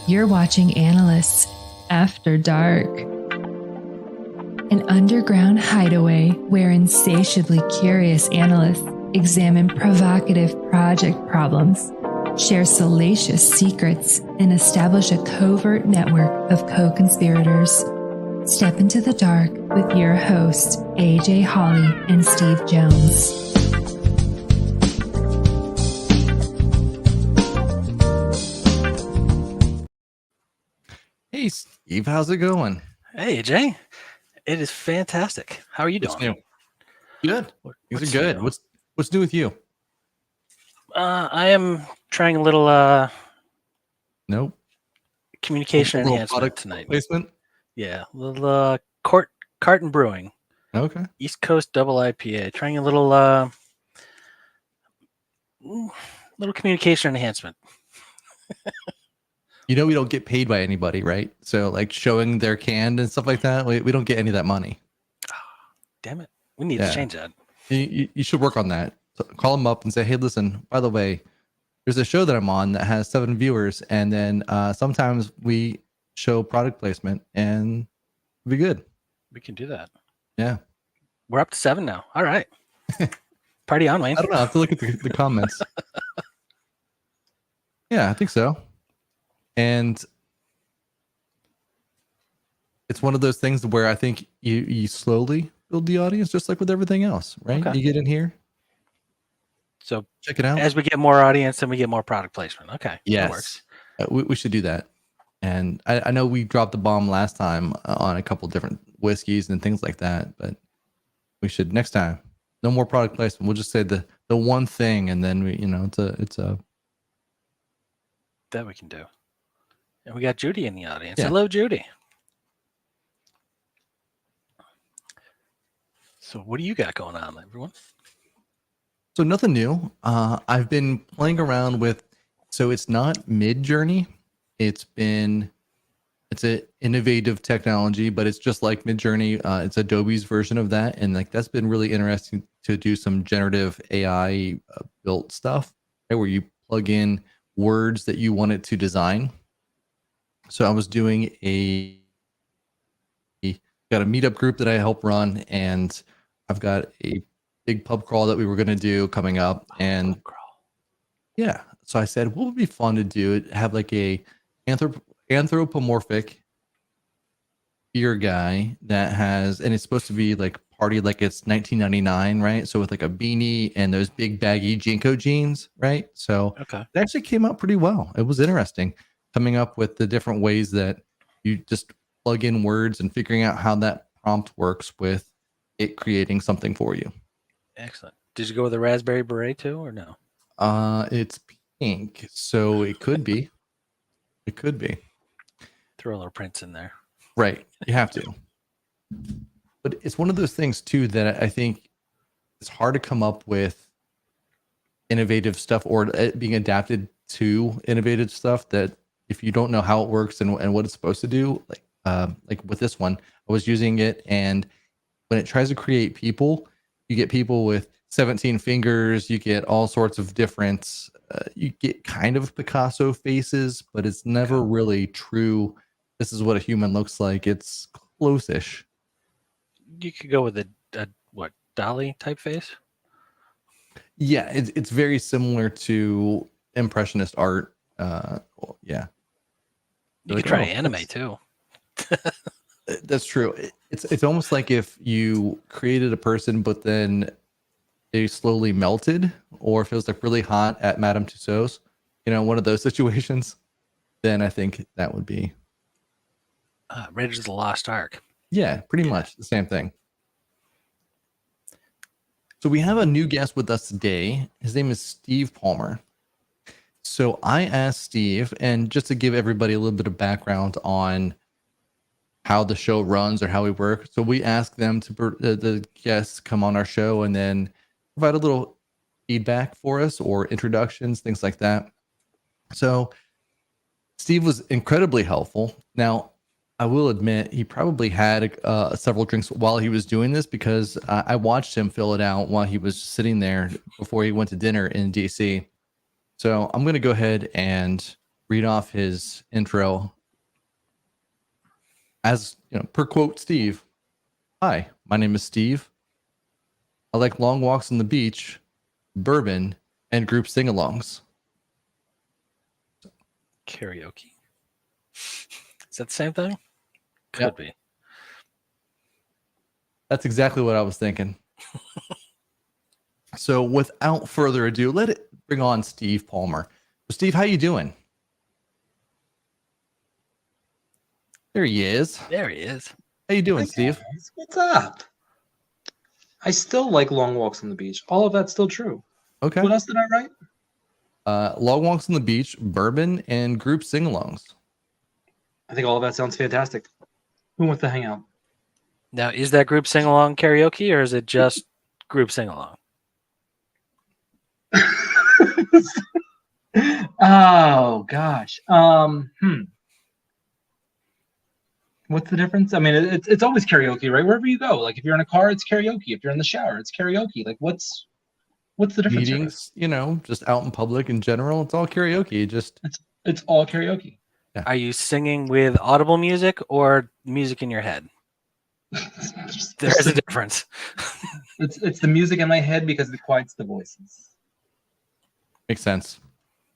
You're watching Analysts After Dark, an underground hideaway where insatiably curious analysts examine provocative project problems, share salacious secrets, and establish a covert network of co-conspirators. Step into the dark with your hosts, AJ Hawley and Steve Jones. Hey, Steve, how's it going? Hey, Jay. It is fantastic. How are you What's doing? new? Good. Things are good. new? What's new with you? I am trying a little Nope. communication A little enhancement product tonight. placement. Yeah, a little Carton Brewing, Okay. East Coast Double IPA. Trying a little communication enhancement. You know we don't get paid by anybody, right? So like showing their can and stuff like that, we don't get any of that money. Damn it. We need to change that. You should work on that. So call them up and say, hey, listen, by the way, there's a show that I'm on that has 7 viewers, and then sometimes we show product placement, and it'll be good. We can do that. Yeah. We're up to 7 now. All right. Party on, Wayne. I don't know. I have to look at the comments. Yeah, I think so. And it's one of those things where I think you slowly build the audience, just like with everything else, right? Okay. You get in here. So check it out. As we get more audience, then we get more product placement. Okay. Yes. That works. We should do that. And I know we dropped the bomb last time on a couple different whiskeys and things like that, but we should next time. No more product placement. We'll just say the one thing, and then it's a that we can do. And we got Judy in the audience. Yeah. Hello, Judy. So what do you got going on, everyone? So nothing new. I've been playing around with, so it's not Mid-Journey. It's an innovative technology, but it's just like Mid-Journey. It's Adobe's version of that. And like, that's been really interesting to do some generative AI built stuff, right, where you plug in words that you want it to design. So I was doing got a meetup group that I help run, and I've got a big pub crawl that we were going to do coming up. And yeah, so I said, what would be fun to do? Have like a anthropomorphic beer guy that has, and it's supposed to be like party like it's 1999, right? So with like a beanie and those big baggy Jinko jeans, right? So Okay. It actually came out pretty well. It was interesting coming up with the different ways that you just plug in words and figuring out how that prompt works with it creating something for you. Excellent. Did you go with a raspberry beret too, or no? It's pink, so it could be. It could be. Throw a little Prince in there. Right. You have to. But it's one of those things too that I think it's hard to come up with innovative stuff or being adapted to innovative stuff that if you don't know how it works and what it's supposed to do, like with this one, I was using it, and when it tries to create people, you get people with 17 fingers, you get all sorts of different, you get kind of Picasso faces, but it's never really true. This is what a human looks like. It's close-ish. You could go with a what, Dolly type face? Yeah, it's very similar to Impressionist art. Yeah. You could try anime too. That's true. It's almost like if you created a person, but then they slowly melted, or if it was like really hot at Madame Tussauds, one of those situations, then I think that would be Raiders of the Lost Ark. Yeah, pretty much the same thing. So we have a new guest with us today. His name is Steve Palmer. So I asked Steve, and just to give everybody a little bit of background on how the show runs or how we work. So we ask them to the guests come on our show and then provide a little feedback for us or introductions, things like that. So Steve was incredibly helpful. Now, I will admit he probably had several drinks while he was doing this, because I watched him fill it out while he was sitting there before he went to dinner in DC. So I'm going to go ahead and read off his intro. As you know, per quote Steve, "Hi, my name is Steve. I like long walks on the beach, bourbon, and group sing-alongs." Karaoke. Is that the same thing? Could Yep. be. That's exactly what I was thinking. So without further ado, let it bring on Steve Palmer. Steve, how you doing? There he is. There he is. How you doing, Hi, Steve? guys. What's up? I still like long walks on the beach. All of that's still true. Okay. What else did I write? Long walks on the beach, bourbon, and group sing-alongs. I think all of that sounds fantastic. Who wants to hang out? Now, is that group sing along karaoke or is it just group sing along? Oh gosh. What's the difference? I mean, it's always karaoke, right? Wherever you go. Like if you're in a car, it's karaoke. If you're in the shower, it's karaoke. Like what's the difference here? Meetings, you know, just out in public in general, it's all karaoke. Just It's all karaoke. Are you singing with audible music or music in your head? There's a difference. It's the music in my head because it quiets the voices. makes sense.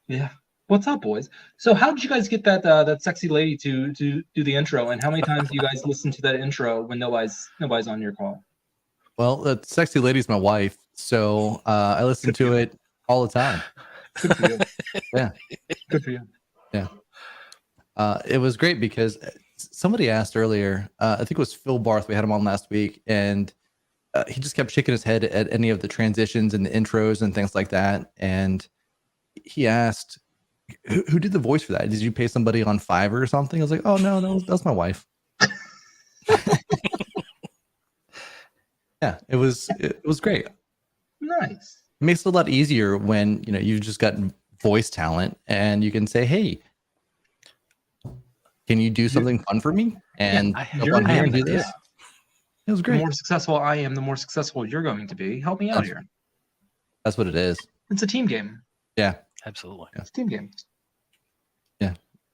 Yeah. What's up, boys? So how did you guys get that sexy lady to do the intro? And how many times do you guys listen to that intro when nobody's on your call? Well, that sexy lady's my wife, so I listen to it all the time. Good for you. Yeah. Good for you. It was great because somebody asked earlier, I think it was Phil Barth, we had him on last week, and he just kept shaking his head at any of the transitions and the intros and things like that. And he asked, who did the voice for that? Did you pay somebody on Fiverr or something? I was like, oh, no, that was my wife. Yeah, it was great. Nice. It makes it a lot easier when, you know, you've just got voice talent and you can say, hey, can you do something fun for me? And you're on here and do the- this. It was The great. more successful I am, the more successful you're going to be. Help me out here. That's what it is. It's a team game. Yeah. Absolutely. It's a team game.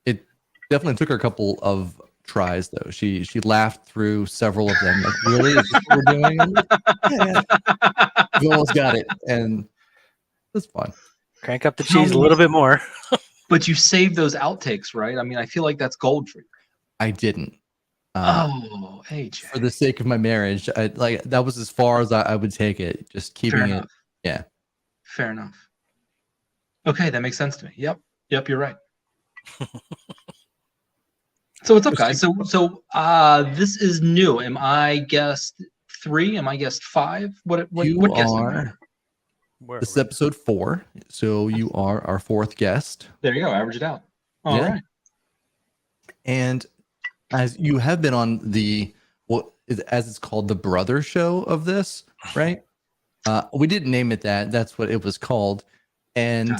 It definitely took her a couple of tries though. She laughed through several of them. Like, really? Is this what we're doing? Yeah. You almost got it. And it's fun. Crank up the cheese a little bit more. But you saved those outtakes, right? I mean, I feel like that's gold for you. I didn't. Oh, AJ. For the sake of my marriage, that was as far as I would take it. Just keeping Fair it. enough. Yeah. Fair enough. Okay, that makes sense to me. Yep, you're right. So what's up, guys? So this is new. Am I guest 3? Am I guest 5? What You guest am I? are. This is episode 4, so you are our 4th guest. There you go. Average it out. All right. And as you have been on as it's called, the brother show of this, right? We didn't name it that. That's what it was called. And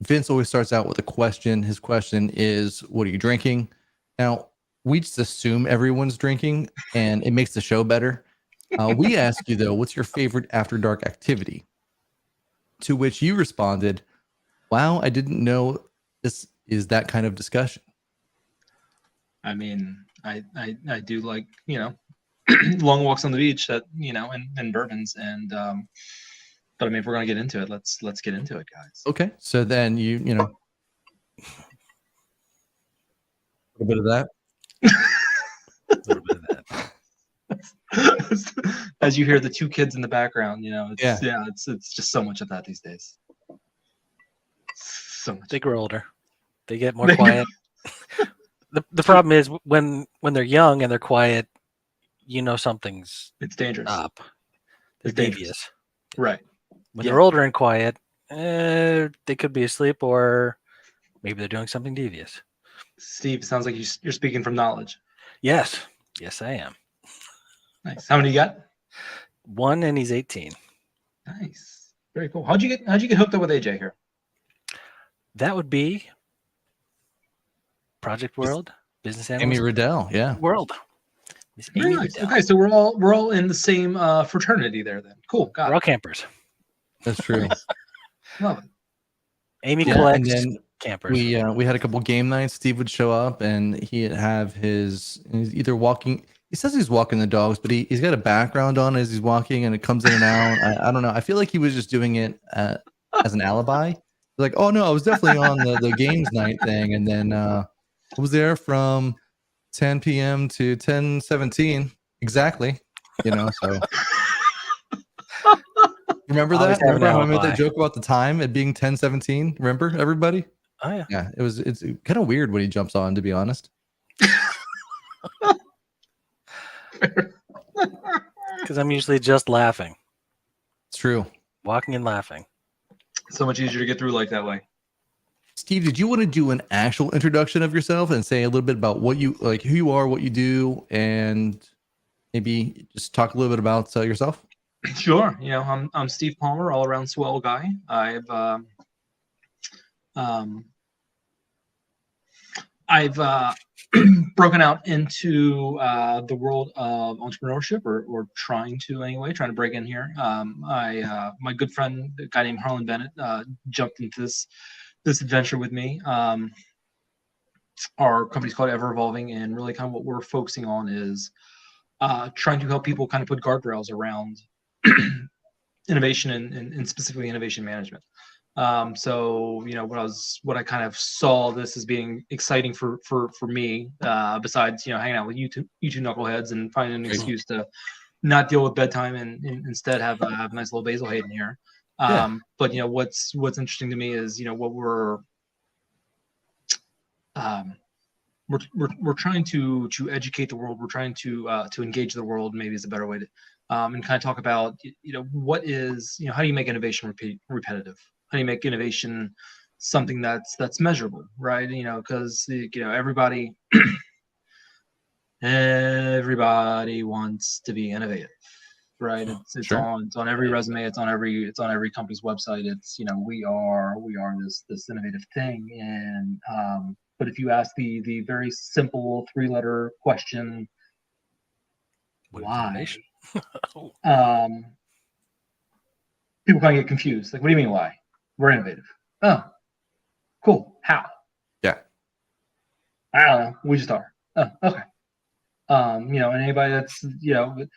Vince always starts out with a question. His question is, what are you drinking? Now, we just assume everyone's drinking, and it makes the show better. We ask you, though, what's your favorite after dark activity? To which you responded, wow, I didn't know this is that kind of discussion. I mean, I do like, you know, long walks on the beach that, you know, and bourbons and but I mean, if we're gonna get into it, let's get into it, guys. Okay, so then you know, a little bit of that. A little bit of that. As you hear the 2 kids in the background, you know, it's it's just so much of that these days. So much. They grow older. They get more quiet. The problem is when they're young and they're quiet, you know something's It's dangerous. up. They're It's dangerous. devious. Right. When they're older and quiet, they could be asleep or maybe they're doing something devious. Steve, sounds like you're speaking from knowledge. Yes. Yes, I am. Nice. How many you got? 1 and he's 18. Nice. Very cool. How'd you get hooked up with AJ here? That would be Project World, Business Amy Analysts Riddell, yeah. World. Miss Very Amy nice. Riddell. Okay, so we're all in the same fraternity there then. Cool. Got We're all campers. That's true. Love it. Amy Yeah, collects and then campers. we had a couple game nights. Steve would show up and he'd have he's either walking. He says he's walking the dogs, but he's got a background on as he's walking, and it comes in and out. I don't know. I feel like he was just doing it as an alibi. Like, oh no, I was definitely on the games night thing, and then I was there from 10 p.m. to 10:17 exactly. So remember Always that? have an Remember how I made alibi. that joke about the time it being 10:17? Remember, everybody? Oh yeah. Yeah, it's kind of weird when he jumps on, to be honest. Because I'm usually just laughing, It's true. walking and laughing. So much easier to get through like that way. Steve, did you want to do an actual introduction of yourself and say a little bit about what you like, who you are, what you do, and maybe just talk a little bit about yourself? Sure. I'm Steve Palmer, all around swell guy. I've broken out into the world of entrepreneurship, or trying to break in here. My good friend, a guy named Harlan Bennett, jumped into this adventure with me. Our company's called Ever Evolving, and really kind of what we're focusing on is trying to help people kind of put guardrails around innovation and specifically innovation management. So what I kind of saw this as being exciting for me, besides hanging out with YouTube knuckleheads and finding an excuse to not deal with bedtime and instead have a nice little Basil Hayden here. But what's interesting to me is what we're trying to educate the world. We're trying to engage the world, maybe is a better way to, and kind of talk about what is how do you make innovation repetitive? How do you make innovation something that's measurable, right? Because everybody wants to be innovative, right? It's Sure. on every resume. It's on every company's website. It's we are this innovative thing. And but if you ask the very simple 3-letter question, What is why? innovation? People kind of get confused. Like, what do you mean why? We're innovative. Oh, cool. How? Yeah. I don't know. We just are. Oh, okay. And anybody that's anybody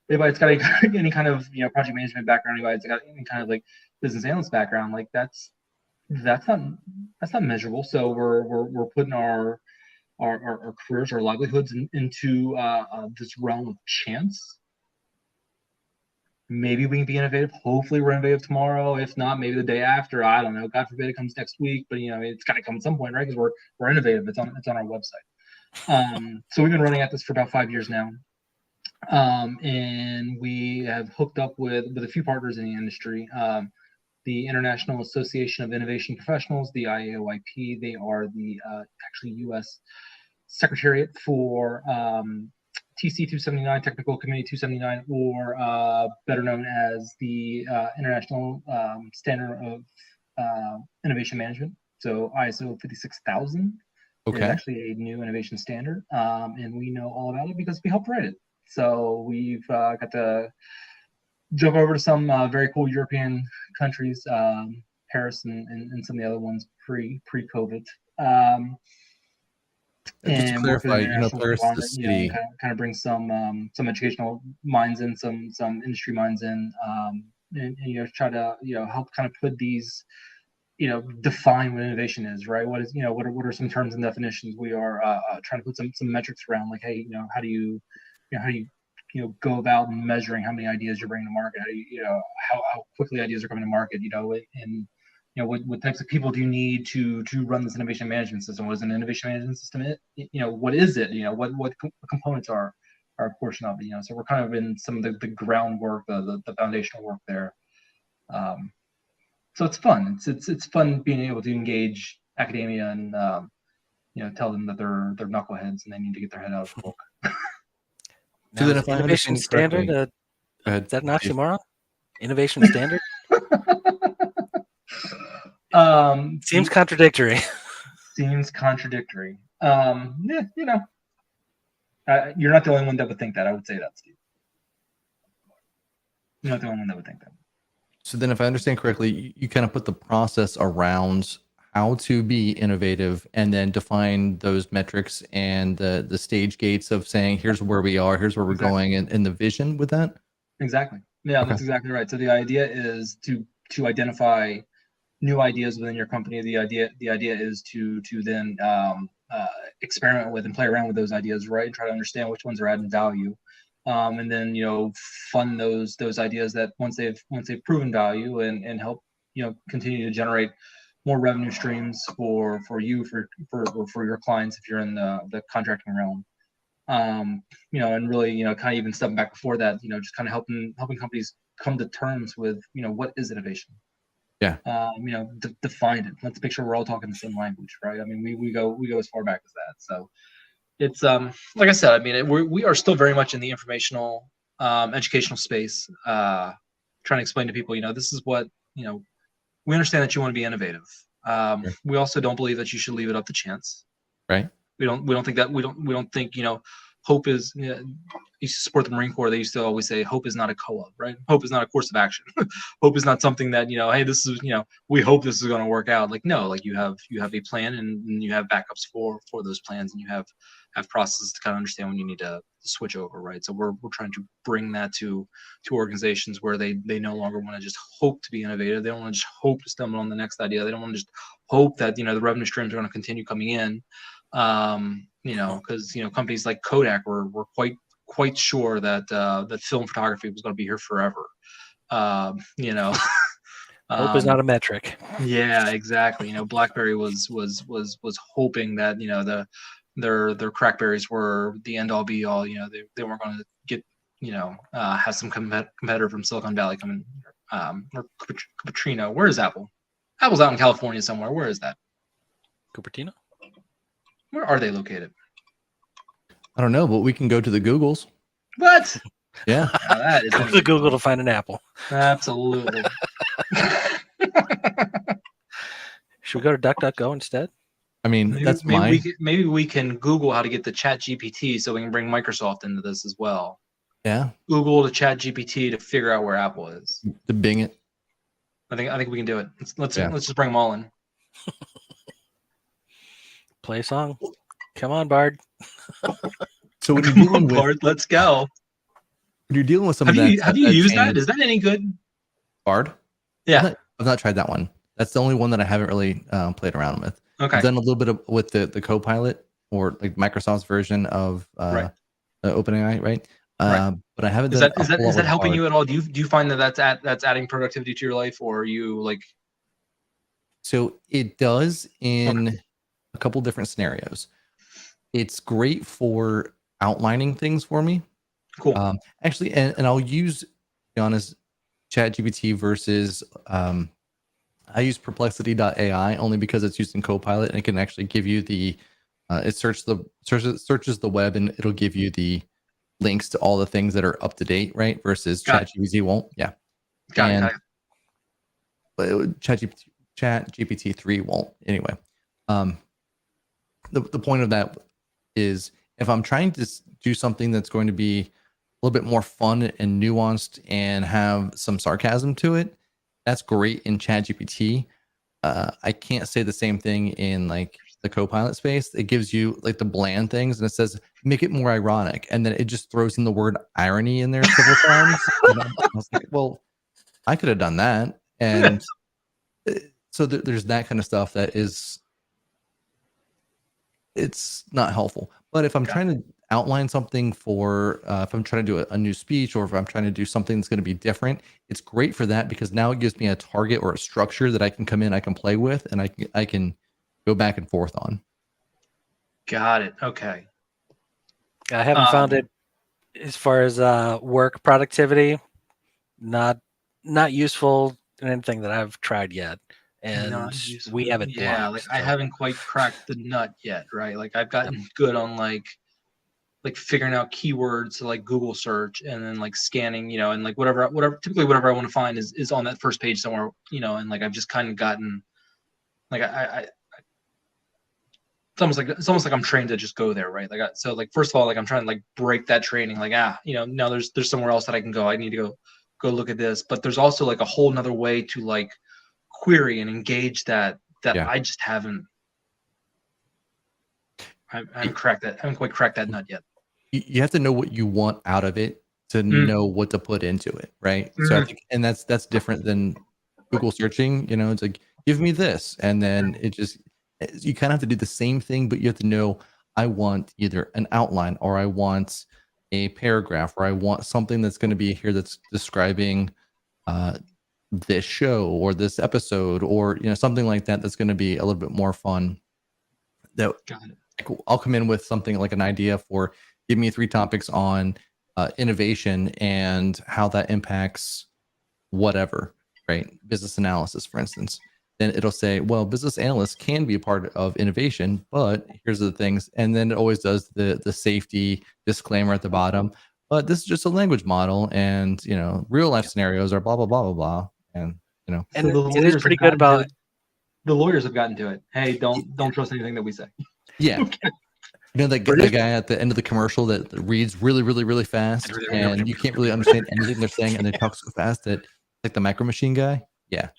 that's got any kind of project management background, anybody that's got any kind of like business analyst background, like that's not measurable. So we're putting our careers, our livelihoods into this realm of chance. Maybe we can be innovative. Hopefully we're innovative tomorrow. If not, maybe the day after. I don't know. God forbid it comes next week. But it's got to come at some point, right? Because we're innovative. It's on our website. So we've been running at this for about 5 years now. And we have hooked up with a few partners in the industry. The International Association of Innovation Professionals, the IAOIP. They are the actually U.S. Secretariat for TC 279, Technical Committee 279, or better known as the International Standard of Innovation Management. So ISO 56000 is actually a new innovation standard, and we know all about it because we helped write it. So we've got to jump over to some very cool European countries, Paris and some of the other ones pre-COVID. Just to clarify, Paris is the city. Kind of bring some educational minds in, some industry minds in, and try to help kind of put these, define what innovation is, right? What is what are some terms and definitions? We are trying to put some metrics around, like, hey, how do you go about measuring how many ideas you're bringing to market? How do you how quickly ideas are coming to market? And what types of people do you need to run this innovation management system? What is an innovation management system? What is it? What components are a portion of it? So we're kind of in some of the groundwork, the foundational work there. So it's fun. It's fun being able to engage academia and tell them that they're knuckleheads and they need to get their head out of the book. So then, if innovation standard, is that an oxymoron? Innovation standard. Seems contradictory. Seems contradictory. Yeah, you're not the only one that would think that. I would say that, Steve. You're not the only one that would think that. So then, if I understand correctly, you kind of put the process around how to be innovative and then define those metrics and the stage gates of saying, here's where we are, here's where we're going, and the vision with that? Exactly. Yeah, Okay. that's exactly right. So the idea is to identify new ideas within your company. The idea is to then experiment with and play around with those ideas, right? And try to understand which ones are adding value. And then fund those ideas that once they've proven value and help continue to generate more revenue streams for you for your clients if you're in the contracting realm. And really kind of even stepping back before that, just kind of helping companies come to terms with what is innovation. Yeah. Define it. Let's make sure we're all talking the same language, right? I mean, we go as far back as that. So it's like I said, I mean, we are still very much in the informational educational space, trying to explain to people, this is what we understand that you want to be innovative. Sure. We also don't believe that you should leave it up to chance. Right. We don't think that we don't think hope is. You support the Marine Corps. They used to always say hope is not a co-op, right? Hope is not a course of action. Hope is not something that hey, this is we hope this is going to work out. Like no, like you have a plan and you have backups for those plans and you have processes to kind of understand when you need to switch over, right? So we're trying to bring that to organizations where they no longer want to just hope to be innovative. They don't want to just hope to stumble on the next idea. They don't want to just hope that the revenue streams are going to continue coming in. Because companies like Kodak were quite sure that that film photography was going to be here forever. Hope is not a metric. Yeah, exactly. BlackBerry was hoping that their CrackBerries were the end all be all. They weren't going to get have some competitor from Silicon Valley come in. Or Cupertino. Where is Apple? Apple's out in California somewhere. Where is that? Cupertino? Where are they located? I don't know, but we can go to the Googles. What? Yeah. Now that is Go to Google to find an apple. Absolutely. Should we go to DuckDuckGo instead? I mean, maybe we can Google how to get the Chat GPT so we can bring Microsoft into this as well. Yeah. Google the Chat GPT to figure out where Apple is. To Bing it. I think we can do it. Let's just bring them all in. Play a song. Come on, Bard. So when you're dealing with Bard, let's go. When you're dealing with some have you used that? Is that any good? Bard? Yeah. I've not tried that one. That's the only one that I haven't really played around with. Okay. I've done a little bit with the Copilot or like Microsoft's version of OpenAI, right? Right. But I haven't. Is that helping you at all? Do you find that that's adding productivity to your life, or are you like? So it does in a couple different scenarios. It's great for outlining things for me. Cool. Actually, and I'll use, to be honest, ChatGPT versus I use Perplexity.ai only because it's used in Copilot and it can actually give you the it searches the web and it'll give you the links to all the things that are up to date, right? Versus ChatGPT won't. Yeah. Got it. But ChatGPT 3 won't anyway. The point of that is if I'm trying to do something that's going to be a little bit more fun and nuanced and have some sarcasm to it, that's great in ChatGPT. I can't say the same thing in like the Copilot space. It gives you like the bland things and it says make it more ironic, and then it just throws in the word irony in there several times. And I was like, well, I could have done that, and so there's that kind of stuff that is it's not helpful. But if I'm trying to outline something for if I'm trying to do a new speech or if I'm trying to do something that's going to be different, it's great for that because now it gives me a target or a structure that I can come in, I can play with, and I can go back and forth on. Got it. Okay. I haven't found it as far as work productivity, not useful in anything that I've tried yet. And we haven't. Yeah, blocked, I haven't quite cracked the nut yet, right? Like I've gotten good on like figuring out keywords to like Google search and then like scanning, and like whatever typically whatever I want to find is on that first page somewhere, and like I've just kind of gotten like it's almost like I'm trained to just go there, right? Like so like first of all, like I'm trying to like break that training, like now there's somewhere else that I can go. I need to go look at this, but there's also like a whole nother way to like query and engage that that Yeah. I just haven't. I haven't cracked that. I haven't quite cracked that nut yet. You have to know what you want out of it to know what to put into it, right? So I think, and that's different than Google searching. You know, it's like, give me this, and then it just, you kind of have to do the same thing, but you have to know, I want either an outline, or I want a paragraph, or I want something that's going to be here that's describing this show or this episode, or something like that, that's going to be a little bit more fun. That I'll come in with something like an idea for, give me 3 topics on innovation and how that impacts whatever, right? Business analysis, for instance. Then it'll say, well, business analysts can be a part of innovation, but here's the things. And then it always does the safety disclaimer at the bottom. But this is just a language model, and real life scenarios are blah blah blah blah blah. And and so it is pretty good about the lawyers have gotten to it. Hey, don't trust anything that we say. Yeah. Okay. The guy at the end of the commercial that reads really, really, really fast, and you can't really understand anything they're saying, and they talk so fast that, like the Micro Machine guy. Yeah.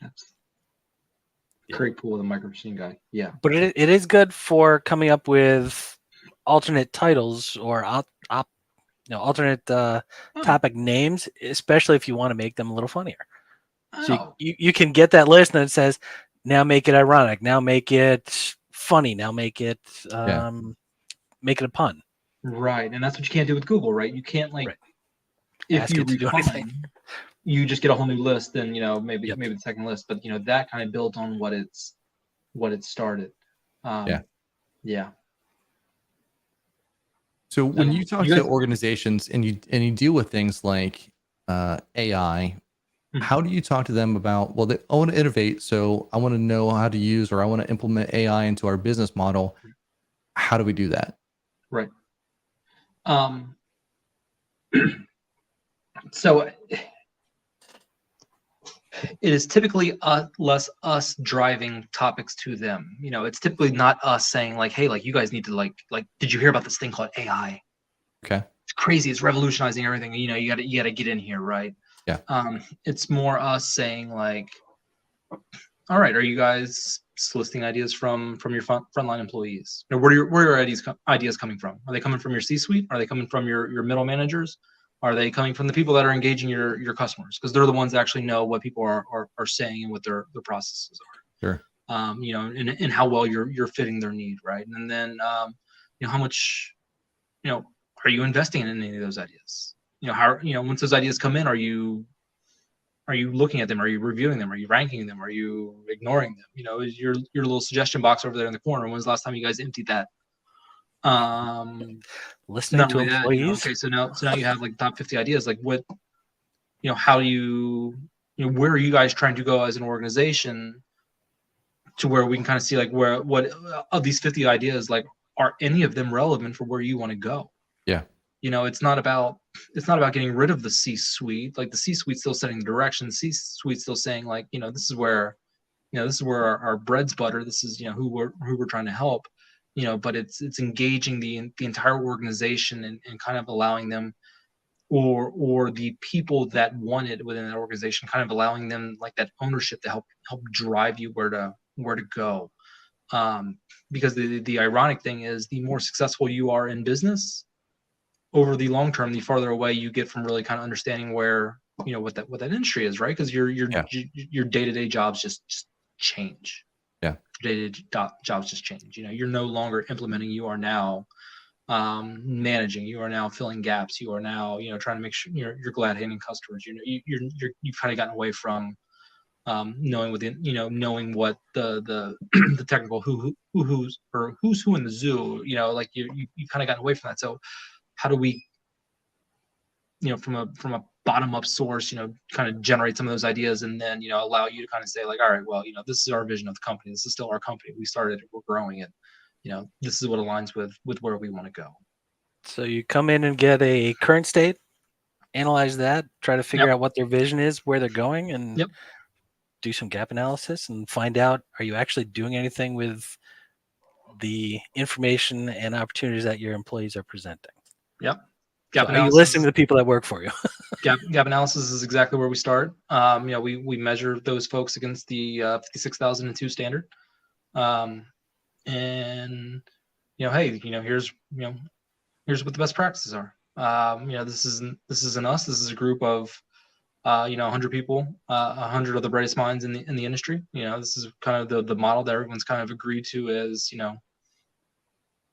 Great pool of the Micro Machine guy. Yeah. But it is good for coming up with alternate titles or alternate topic names, especially if you want to make them a little funnier. So you can get that list, and it says, now make it ironic, now make it funny, now make it make it a pun. Right, and that's what you can't do with Google, right? You can't if ask you it to do anything. You just get a whole new list, and maybe the second list, but that kind of built on what it started. Yeah. So when you talk to organizations and you deal with things like AI, how do you talk to them about, well, I want to innovate, so I want to know how to use, or I want to implement AI into our business model. How do we do that? Right. So it is typically less us driving topics to them. It's typically not us saying like, hey, like you guys need to like, did you hear about this thing called AI? Okay. It's crazy. It's revolutionizing everything. You got to get in here, right? Yeah. It's more us saying like, all right, are you guys soliciting ideas from your frontline employees? Where are your ideas coming from? Are they coming from your C-suite? Are they coming from your middle managers? Are they coming from the people that are engaging your customers? Because they're the ones that actually know what people are saying and what their processes are. Sure. And how well you're fitting their need, right? And then how much are you investing in any of those ideas? How once those ideas come in, are you looking at them? Are you reviewing them? Are you ranking them? Are you ignoring them? Is your little suggestion box over there in the corner? When's the last time you guys emptied that? Listening to employees. Okay, so now you have like top 50 ideas. Like what, how do you, where are you guys trying to go as an organization, to where we can kind of see like what of these 50 ideas, like, are any of them relevant for where you want to go? Yeah. It's not about getting rid of the C-suite. Like the C-suite's still setting the direction. The C-suite's still saying like, this is where our bread's butter. This is, who we're trying to help, but it's engaging the entire organization and kind of allowing them, or the people that want it within that organization, kind of allowing them like that ownership to help drive you where to go. Because the ironic thing is, the more successful you are in business over the long term, the farther away you get from really kind of understanding where, what that industry is, right? Because your day-to-day jobs just change. Yeah. Day-to-day jobs just change. You're no longer implementing. You are now managing. You are now filling gaps. You are now, trying to make sure you're glad handing customers. You've kind of gotten away from knowing what the the technical who's who in the zoo. Like you kind of gotten away from that. So how do we, from a bottom up source, kind of generate some of those ideas, and then, allow you to kind of say like, all right, well, this is our vision of the company. This is still our company. We started it. We're growing it. This is what aligns with where we want to go. So you come in and get a current state, analyze that, try to figure out what their vision is, where they're going, and do some gap analysis and find out, are you actually doing anything with the information and opportunities that your employees are presenting? Yep. So are you listening to the people that work for you? Gap analysis is exactly where we start. We measure those folks against the 56,002 standard. And hey, here's what the best practices are. This isn't us. This is a group of 100 people, 100 of the brightest minds in the industry. This is kind of the model that everyone's kind of agreed to as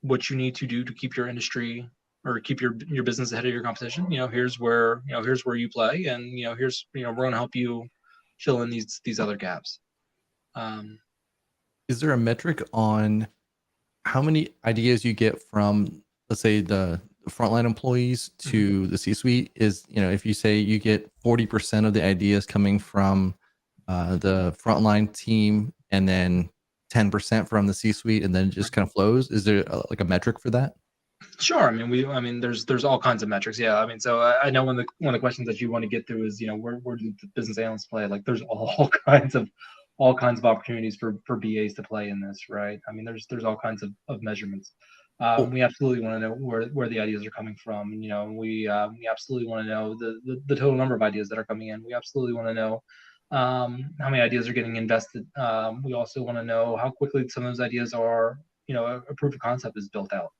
what you need to do to keep your industry or keep your business ahead of your competition. Here's where you play, and here's we're going to help you fill in these other gaps. Is there a metric on how many ideas you get from, let's say, the frontline employees to the C-suite? Is, if you say you get 40% of the ideas coming from the frontline team and then 10% from the C-suite, and then it just kind of flows, is there like a metric for that? Sure. I mean, there's all kinds of metrics. Yeah. I mean, so I know one of the questions that you want to get through is, where do the business analysts play? Like, there's all kinds of opportunities for BAs to play in this, right? I mean, there's all kinds of measurements. We absolutely want to know where the ideas are coming from. We absolutely want to know the total number of ideas that are coming in. We absolutely want to know how many ideas are getting invested. We also want to know how quickly some of those ideas are, a proof of concept is built out.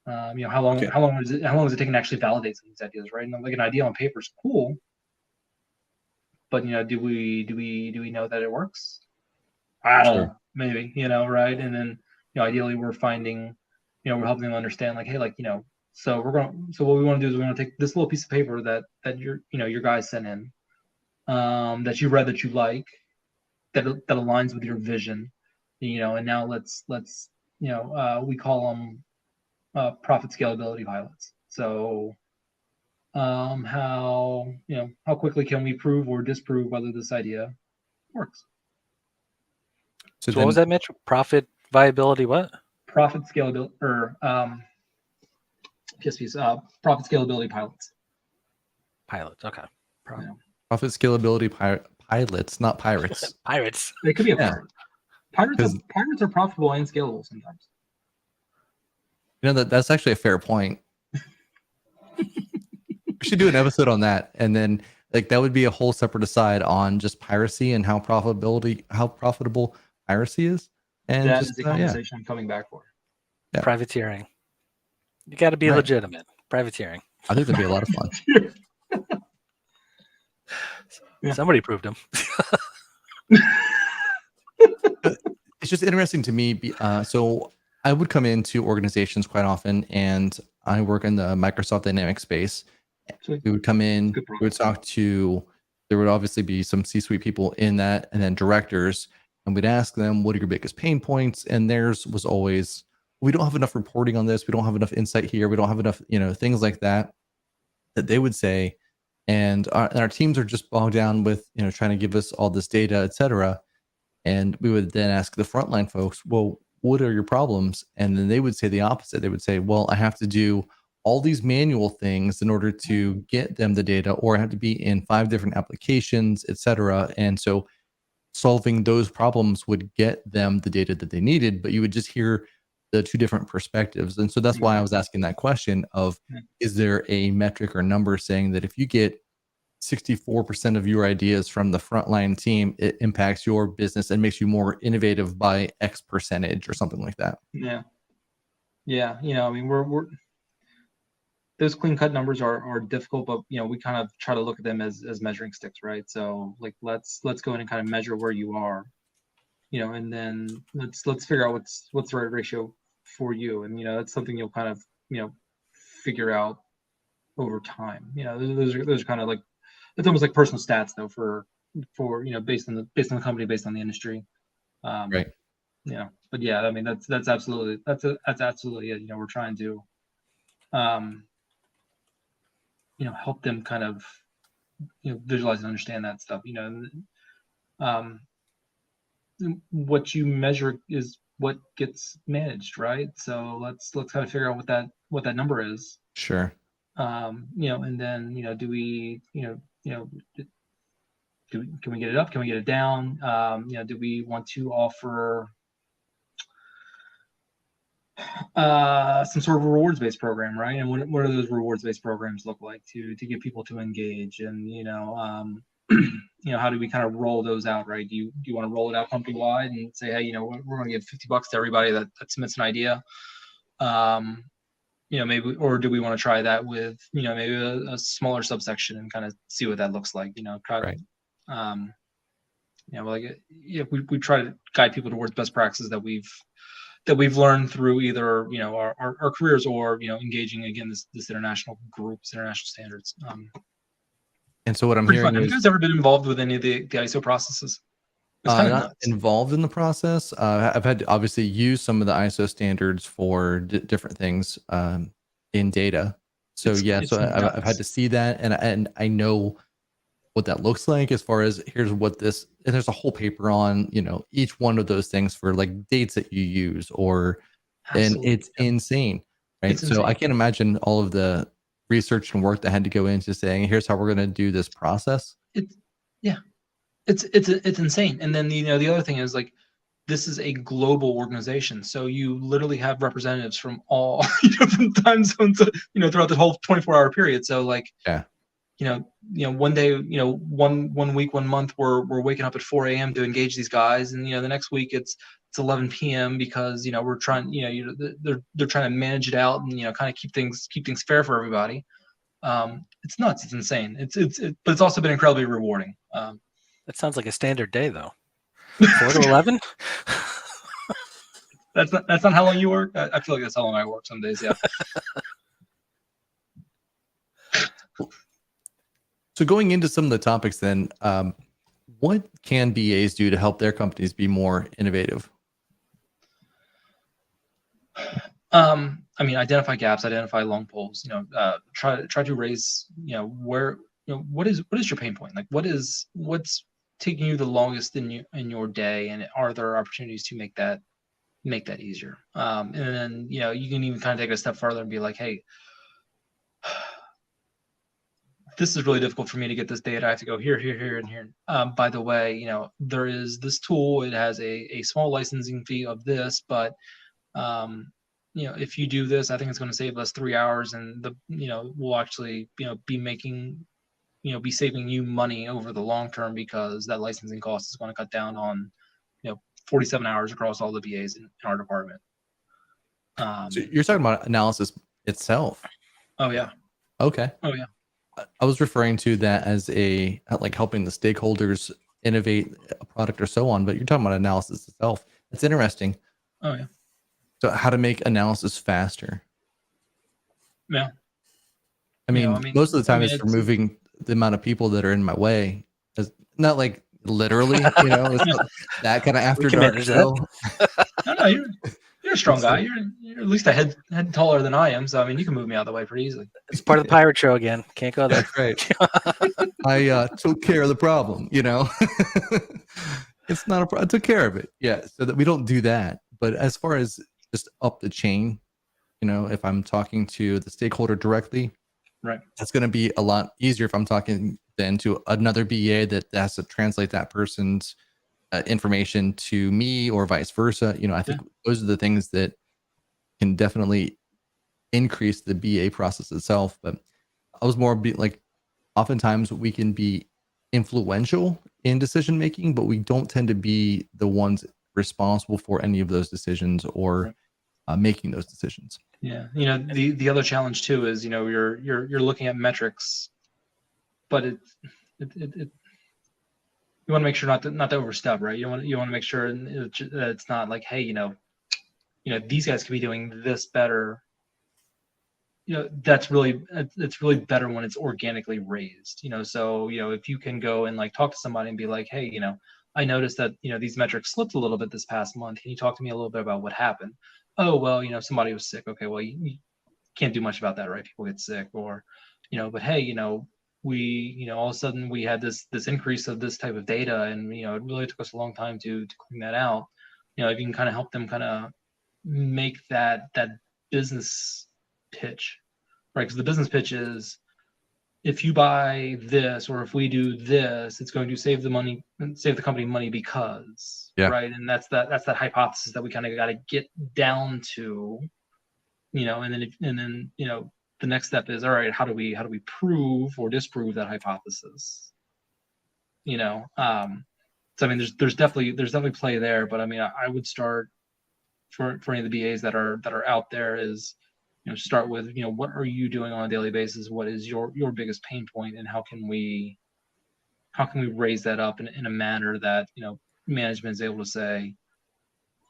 How long is it taking to actually validate some of these ideas, right? And like an idea on paper is cool, but do we know that it works? I don't know, maybe, right? And then ideally we're finding, we're helping them understand, like, hey, like, so what we want to do is we want to take this little piece of paper that your guys sent in, that you read, that you like, that aligns with your vision, and now let's we call them profit scalability pilots. So how quickly can we prove or disprove whether this idea works? So what was that metric? Profit viability what? Profit scalability, or profit scalability pilots. Pilots, okay. Profit scalability pilots, not pirates. Pirates. They could be a pirate. Pirates are profitable and scalable sometimes. That's actually a fair point. We should do an episode on that, and then like that would be a whole separate aside on just piracy and how profitable piracy is. And that is a conversation I'm coming back for. Yeah. Privateering. You got to be legitimate. Privateering. I think that'd be a lot of fun. Somebody proved them. It's just interesting to me. So I would come into organizations quite often, and I work in the Microsoft Dynamics space. We would come in, we would talk to, there would obviously be some C-suite people in that, and then directors, and we'd ask them, what are your biggest pain points? And theirs was always, we don't have enough reporting on this. We don't have enough insight here. We don't have enough, things like that they would say. And our teams are just bogged down with, trying to give us all this data, et cetera. And we would then ask the frontline folks, well, what are your problems? And then they would say the opposite. They would say, well, I have to do all these manual things in order to get them the data, or I have to be in 5 different applications, et cetera. And so solving those problems would get them the data that they needed, but you would just hear the 2 different perspectives. And so that's why I was asking that question of, is there a metric or number saying that if you get 64% of your ideas from the frontline team, it impacts your business and makes you more innovative by X percentage or something like that? Yeah. I mean, we're those clean cut numbers are difficult, but we kind of try to look at them as measuring sticks, right? So like let's go in and kind of measure where you are, and then let's figure out what's the right ratio for you, and that's something you'll kind of figure out over time. Those are kind of like, it's almost like personal stats though for based on the company, based on the industry. Right. But yeah, I mean that's absolutely it. We're trying to help them kind of visualize and understand that stuff. What you measure is what gets managed, right? So let's kind of figure out what that number is. Sure. And then do we can we get it up? Can we get it down? Do we want to offer some sort of rewards-based program, right? And what do those rewards-based programs look like to get people to engage? And how do we kind of roll those out, right? Do you want to roll it out company wide and say, hey, we're going to give $50 to everybody that submits an idea? Maybe, or do we want to try that with, maybe a smaller subsection and kind of see what that looks like, Right. we try to guide people towards best practices that we've learned through either, our careers or, engaging again, this international groups, international standards. And so what I'm Pretty hearing fun. Have is, you guys ever been involved with any of the ISO processes? It's kind of not nuts. involved in the process. I've had to obviously use some of the ISO standards for different things in data. So It's I've had to see that, and I know what that looks like as far as here's what this, and there's a whole paper on each one of those things for like dates that you use, and Absolutely. it's insane, right? It's So insane. I can't imagine all of the research and work that had to go into saying here's how we're going to do this process. It's insane. And then the other thing is, like, this is a global organization, so you literally have representatives from all different time zones, throughout the whole 24-hour period. So like, Yeah. One day, one week, 1 month, we're waking up at 4 a.m. to engage these guys, and the next week it's 11 p.m. because we're trying, they're trying to manage it out and kind of keep things fair for everybody. It's nuts. It's insane. But it's also been incredibly rewarding. That sounds like a standard day, though. 4 to 11. That's not how long you work. I feel like that's how long I work some days. Yeah. So going into some of the topics then, what can BAs do to help their companies be more innovative? Identify gaps, identify long poles, try to raise, where, what is your pain point? Like, what's taking you the longest in your day, and are there opportunities to make that easier? And then, you can even kind of take it a step further and be like, hey, this is really difficult for me to get this data. I have to go here, and here. By the way, there is this tool. It has a small licensing fee of this, but if you do this, I think it's going to save us 3 hours, and we'll actually, be saving you money over the long term, because that licensing cost is going to cut down on, 47 hours across all the BAs in our department. So you're talking about analysis itself. Oh yeah. Okay. Oh yeah. I was referring to that as like helping the stakeholders innovate a product or so on, but you're talking about analysis itself. It's interesting. Oh yeah. So how to make analysis faster? Yeah. Most of the time it's removing the amount of people that are in my way. Not like literally, it's not that kind of after dark show. No, you're a strong guy. You're at least a head taller than I am, so you can move me out of the way pretty easily. It's part of the pirate show again. Can't go there. That's right. I took care of the problem. It's not a problem. I took care of it. Yeah, so that we don't do that. But as far as just up the chain, if I'm talking to the stakeholder directly, right, that's going to be a lot easier if I'm talking then to another BA that has to translate that person's information to me or vice versa. I think those are the things that can definitely increase the BA process itself. But I was more like, oftentimes we can be influential in decision making, but we don't tend to be the ones responsible for any of those decisions or making those decisions. Yeah, the other challenge too is you're looking at metrics, but you want to make sure not to overstep, right? You want to make sure that it's not like, hey, these guys could be doing this better. It's really better when it's organically raised. So if you can go and like talk to somebody and be like, hey, I noticed that these metrics slipped a little bit this past month. Can you talk to me a little bit about what happened? Oh, well, somebody was sick. Okay, well, you can't do much about that, right? People get sick, or but hey, we all of a sudden we had this increase of this type of data, and it really took us a long time to clean that out. If you can kind of help them kind of make that business pitch, right? Because the business pitch is, if you buy this, or if we do this, it's going to save the company money because, right? And that's that hypothesis that we kind of got to get down to, and then the next step is, all right, how do we prove or disprove that hypothesis? So I mean, there's definitely play there, but I mean, I would start for any of the BAs that are out there is, start with, what are you doing on a daily basis? What is your biggest pain point, and how can we raise that up in a manner that, management is able to say,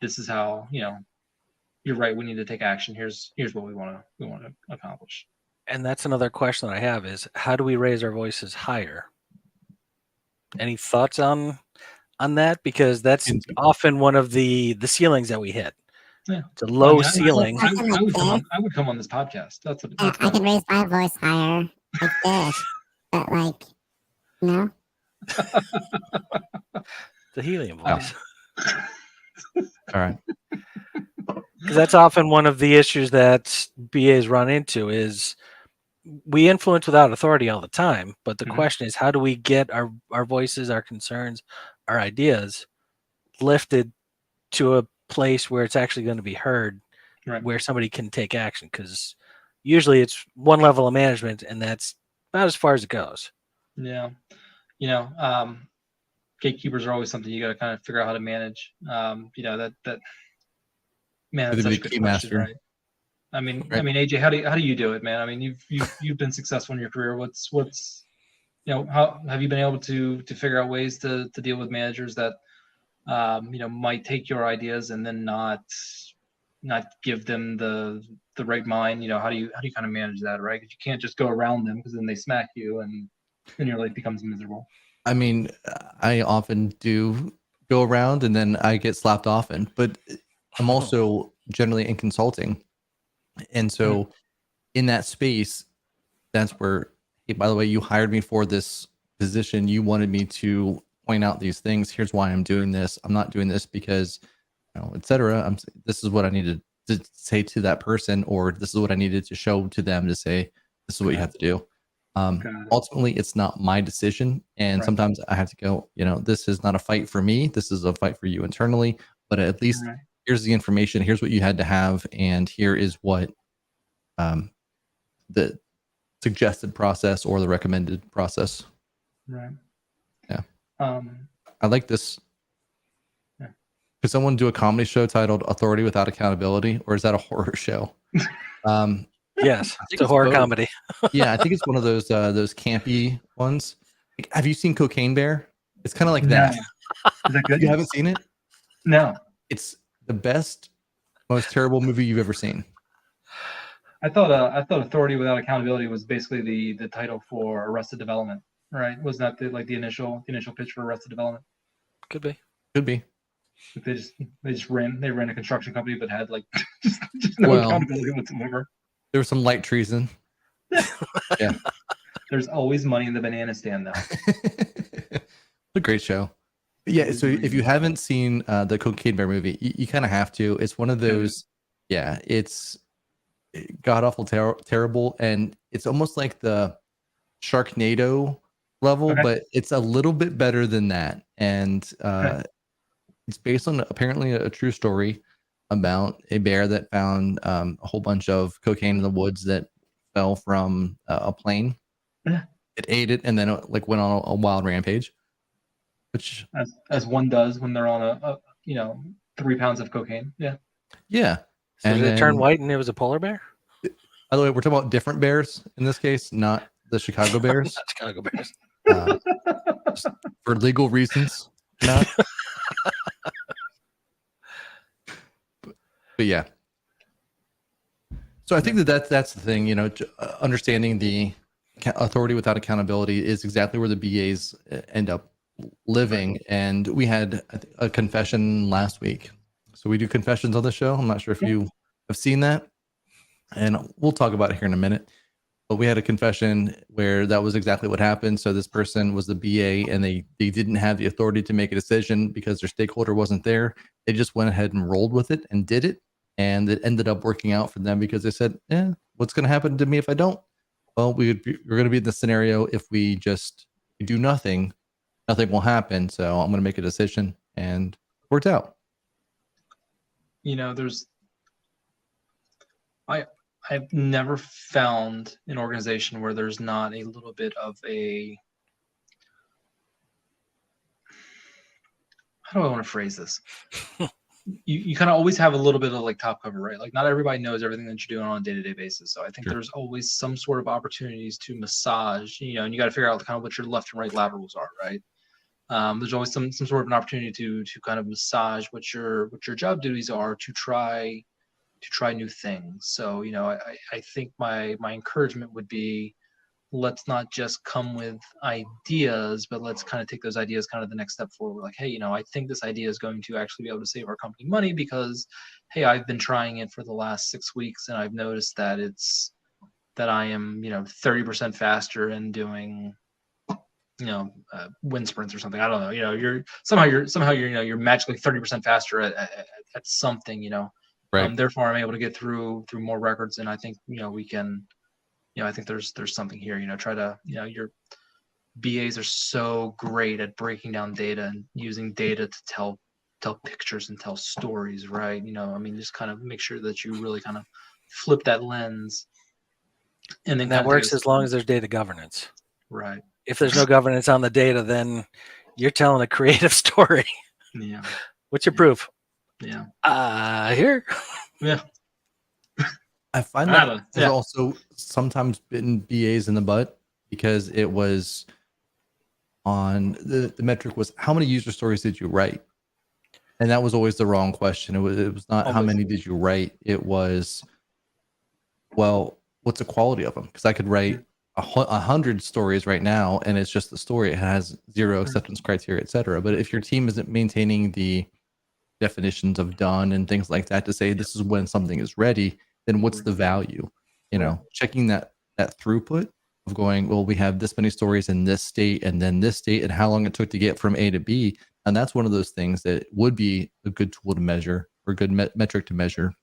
this is how, you're right, we need to take action. Here's what we want to accomplish. And that's another question that I have is, how do we raise our voices higher? Any thoughts on that? Because that's often one of the ceilings that we hit. Yeah. It's a low I ceiling. I would come on this podcast. That's what I could raise my voice higher like this, but like, The helium voice. All right. Because that's often one of the issues that BAs run into is we influence without authority all the time. But the question is, how do we get our voices, our concerns, our ideas lifted to a place where it's actually going to be heard, Right. where somebody can take action? Because usually it's one level of management, and that's about as far as it goes. Yeah. Gatekeepers are always something you got to kind of figure out how to manage. That man, that's such a good question, right? I mean, AJ, how do you do it, man? I mean, you've been successful in your career. What's how have you been able to figure out ways to deal with managers that might take your ideas and then not give them the right mind? How do you kind of manage that, right? Because you can't just go around them, because then they smack you and then your life becomes miserable. I mean, I often do go around and then I get slapped often, but I'm also generally in consulting. And so in that space, that's where, hey, by the way, you hired me for this position. You wanted me to point out these things. Here's why I'm doing this. I'm not doing this because, et cetera. This is what I needed to say to that person, or this is what I needed to show to them to say, this is what you have to do. Ultimately, it's not my decision. And sometimes I have to go, this is not a fight for me. This is a fight for you internally, but at least here's the information. Here's what you had to have. And here is what the suggested process or the recommended process. Right. Yeah. I like this. Yeah. Could someone do a comedy show titled Authority Without Accountability, or is that a horror show? Yes, it's a horror comedy. Yeah, I think it's one of those campy ones. Have you seen Cocaine Bear? It's kind of like that. Is that good? You haven't seen it? No. It's the best, most terrible movie you've ever seen. I thought Authority Without Accountability was basically the title for Arrested Development, right? Was that the initial pitch for Arrested Development? Could be. They just ran a construction company, but had just no accountability whatsoever. There was some light treason. Yeah. There's always money in the banana stand, though. It's a great show. Yeah. So if you haven't seen the Cocaine Bear movie, you kind of have to. It's one of those. Yeah. It's god awful, terrible, and it's almost like the Sharknado level, but it's a little bit better than that. And it's based on apparently a true story about a bear that found a whole bunch of cocaine in the woods that fell from a plane. Yeah. It ate it and then it went on a wild rampage. Which, as one does when they're on a 3 pounds of cocaine. Yeah. Yeah. So did it turn white and it was a polar bear? By the way, we're talking about different bears in this case, not the Chicago Bears. Chicago Bears. For legal reasons, not. But yeah. So I think that's the thing, understanding the authority without accountability is exactly where the BAs end up living. And we had a confession last week. So we do confessions on the show. I'm not sure if you have seen that. And we'll talk about it here in a minute. But we had a confession where that was exactly what happened. So this person was the BA and they didn't have the authority to make a decision because their stakeholder wasn't there. They just went ahead and rolled with it and did it. And it ended up working out for them because they said, what's going to happen to me if I don't? Well, we're going to be in the scenario if we just do nothing, nothing will happen. So I'm going to make a decision, and it worked out. I've never found an organization where there's not a little bit of a how do I want to phrase this? You kind of always have a little bit of like top cover, right? Like not everybody knows everything that you're doing on a day-to-day basis. So I think Sure. there's always some sort of opportunities to massage, and you got to figure out kind of what your left and right laterals are, right? There's always some sort of an opportunity to kind of massage what your job duties are to try new things. So I think my encouragement would be, let's not just come with ideas, but let's kind of take those ideas kind of the next step forward. Like, hey, I think this idea is going to actually be able to save our company money because, hey, I've been trying it for the last 6 weeks and I've noticed that I am 30% faster in doing wind sprints or something. I don't know. You're somehow you're magically 30% faster at something. Right. Therefore, I'm able to get through more records, and I think we can. I think there's something here. Try to your BAs are so great at breaking down data and using data to tell pictures and tell stories, right? Just kind of make sure that you really kind of flip that lens, and then And that works as long as there's data governance. Right. If there's no governance on the data, then you're telling a creative story. Yeah. What's your proof? Yeah. Here. Yeah. I find that there's also sometimes bitten BAs in the butt because it was on the metric was how many user stories did you write? And that was always the wrong question. It was not how many did you write? It was, well, what's the quality of them? Because I could write 100 stories right now and it's just the story. It has zero acceptance criteria, etc. But if your team isn't maintaining the definitions of done and things like that to say this is when something is ready, then what's the value? Checking that throughput of going, well, we have this many stories in this state and then this state and how long it took to get from A to B. And that's one of those things that would be a good tool to measure or a good metric to measure.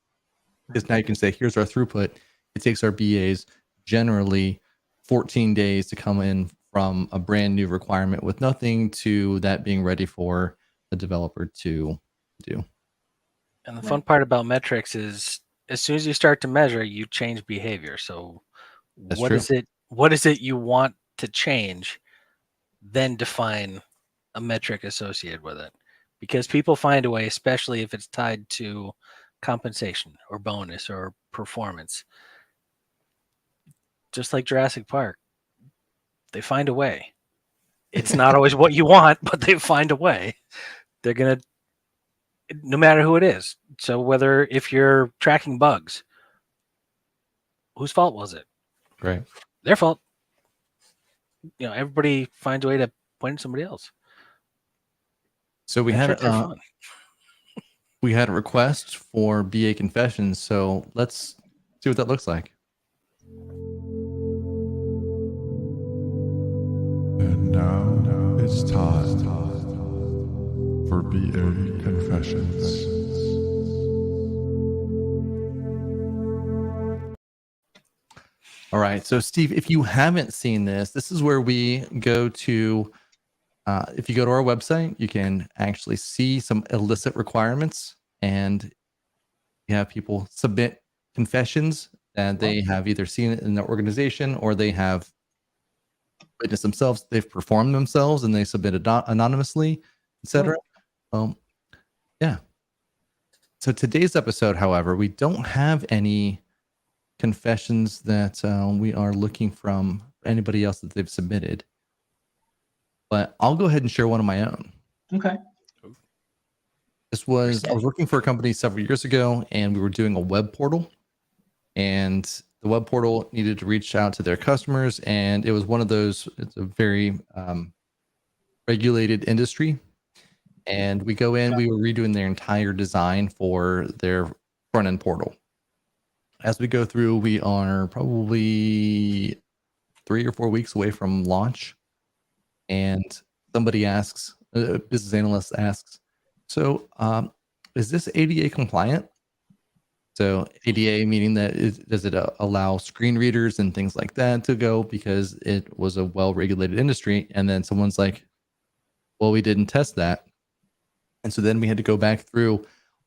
Because now you can say, here's our throughput. It takes our BAs generally 14 days to come in from a brand new requirement with nothing to that being ready for a developer to do. And the fun part about metrics is as soon as you start to measure, you change behavior. So what is it you want to change? Then define a metric associated with it. Because people find a way, especially if it's tied to compensation or bonus or performance. Just like Jurassic Park, they find a way. It's not always what you want, but they find a way. They're going to, no matter who it is. So if you're tracking bugs, whose fault was it? Right. Their fault. Everybody finds a way to point at somebody else. So we had a request for BA confessions. So let's see what that looks like. And now it's time for BA confessions. All right. So Steve, if you haven't seen this, this is where we go to, if you go to our website, you can actually see some illicit requirements and you have people submit confessions that they have either seen it in their organization or they have witnessed themselves. They've performed themselves and they submit it anonymously, etc. Yeah. So today's episode, however, we don't have any confessions that we are looking from anybody else that they've submitted, but I'll go ahead and share one of my own. Okay. I was working for a company several years ago and we were doing a web portal, and the web portal needed to reach out to their customers, and it was one of those, it's a very regulated industry, and we go in, we were redoing their entire design for their front end portal. As we go through, we are probably 3 or 4 weeks away from launch, and somebody asks, a business analyst asks, so is this ADA compliant? So ADA meaning that does it allow screen readers and things like that to go, because it was a well-regulated industry. And then someone's like, well, we didn't test that. And so then we had to go back through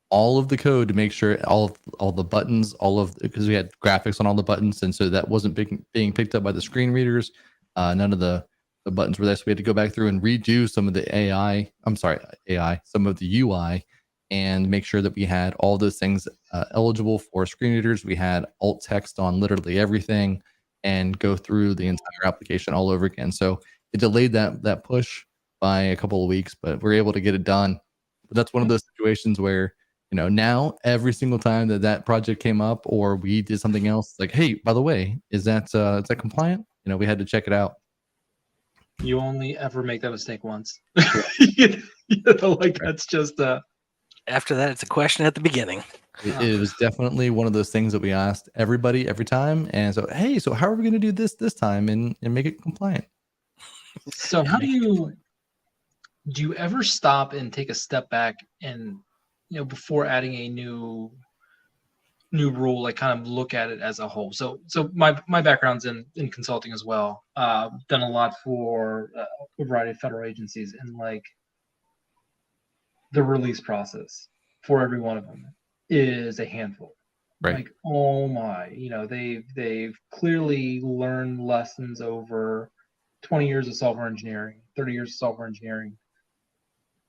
all of the code to make sure all the buttons, because we had graphics on all the buttons. And so that wasn't being picked up by the screen readers. None of the the buttons were there. So we had to go back through and redo some of the some of the UI, and make sure that we had all those things eligible for screen readers. We had alt text on literally everything, and go through the entire application all over again. So it delayed that push by a couple of weeks, but we're able to get it done. But that's one of those situations where, now every single time that project came up or we did something else, like, hey, by the way, is that compliant? We had to check it out. You only ever make that mistake once. That's just After that, it's a question at the beginning. It was definitely one of those things that we asked everybody every time. And so, hey, so how are we going to do this time and make it compliant? So how do you ever stop and take a step back and, before adding a new rule, like kind of look at it as a whole? So my background's in consulting as well. Done a lot for a variety of federal agencies, and like the release process for every one of them is a handful. Right. Like, oh my, they've clearly learned lessons over 20 years of software engineering, 30 years of software engineering,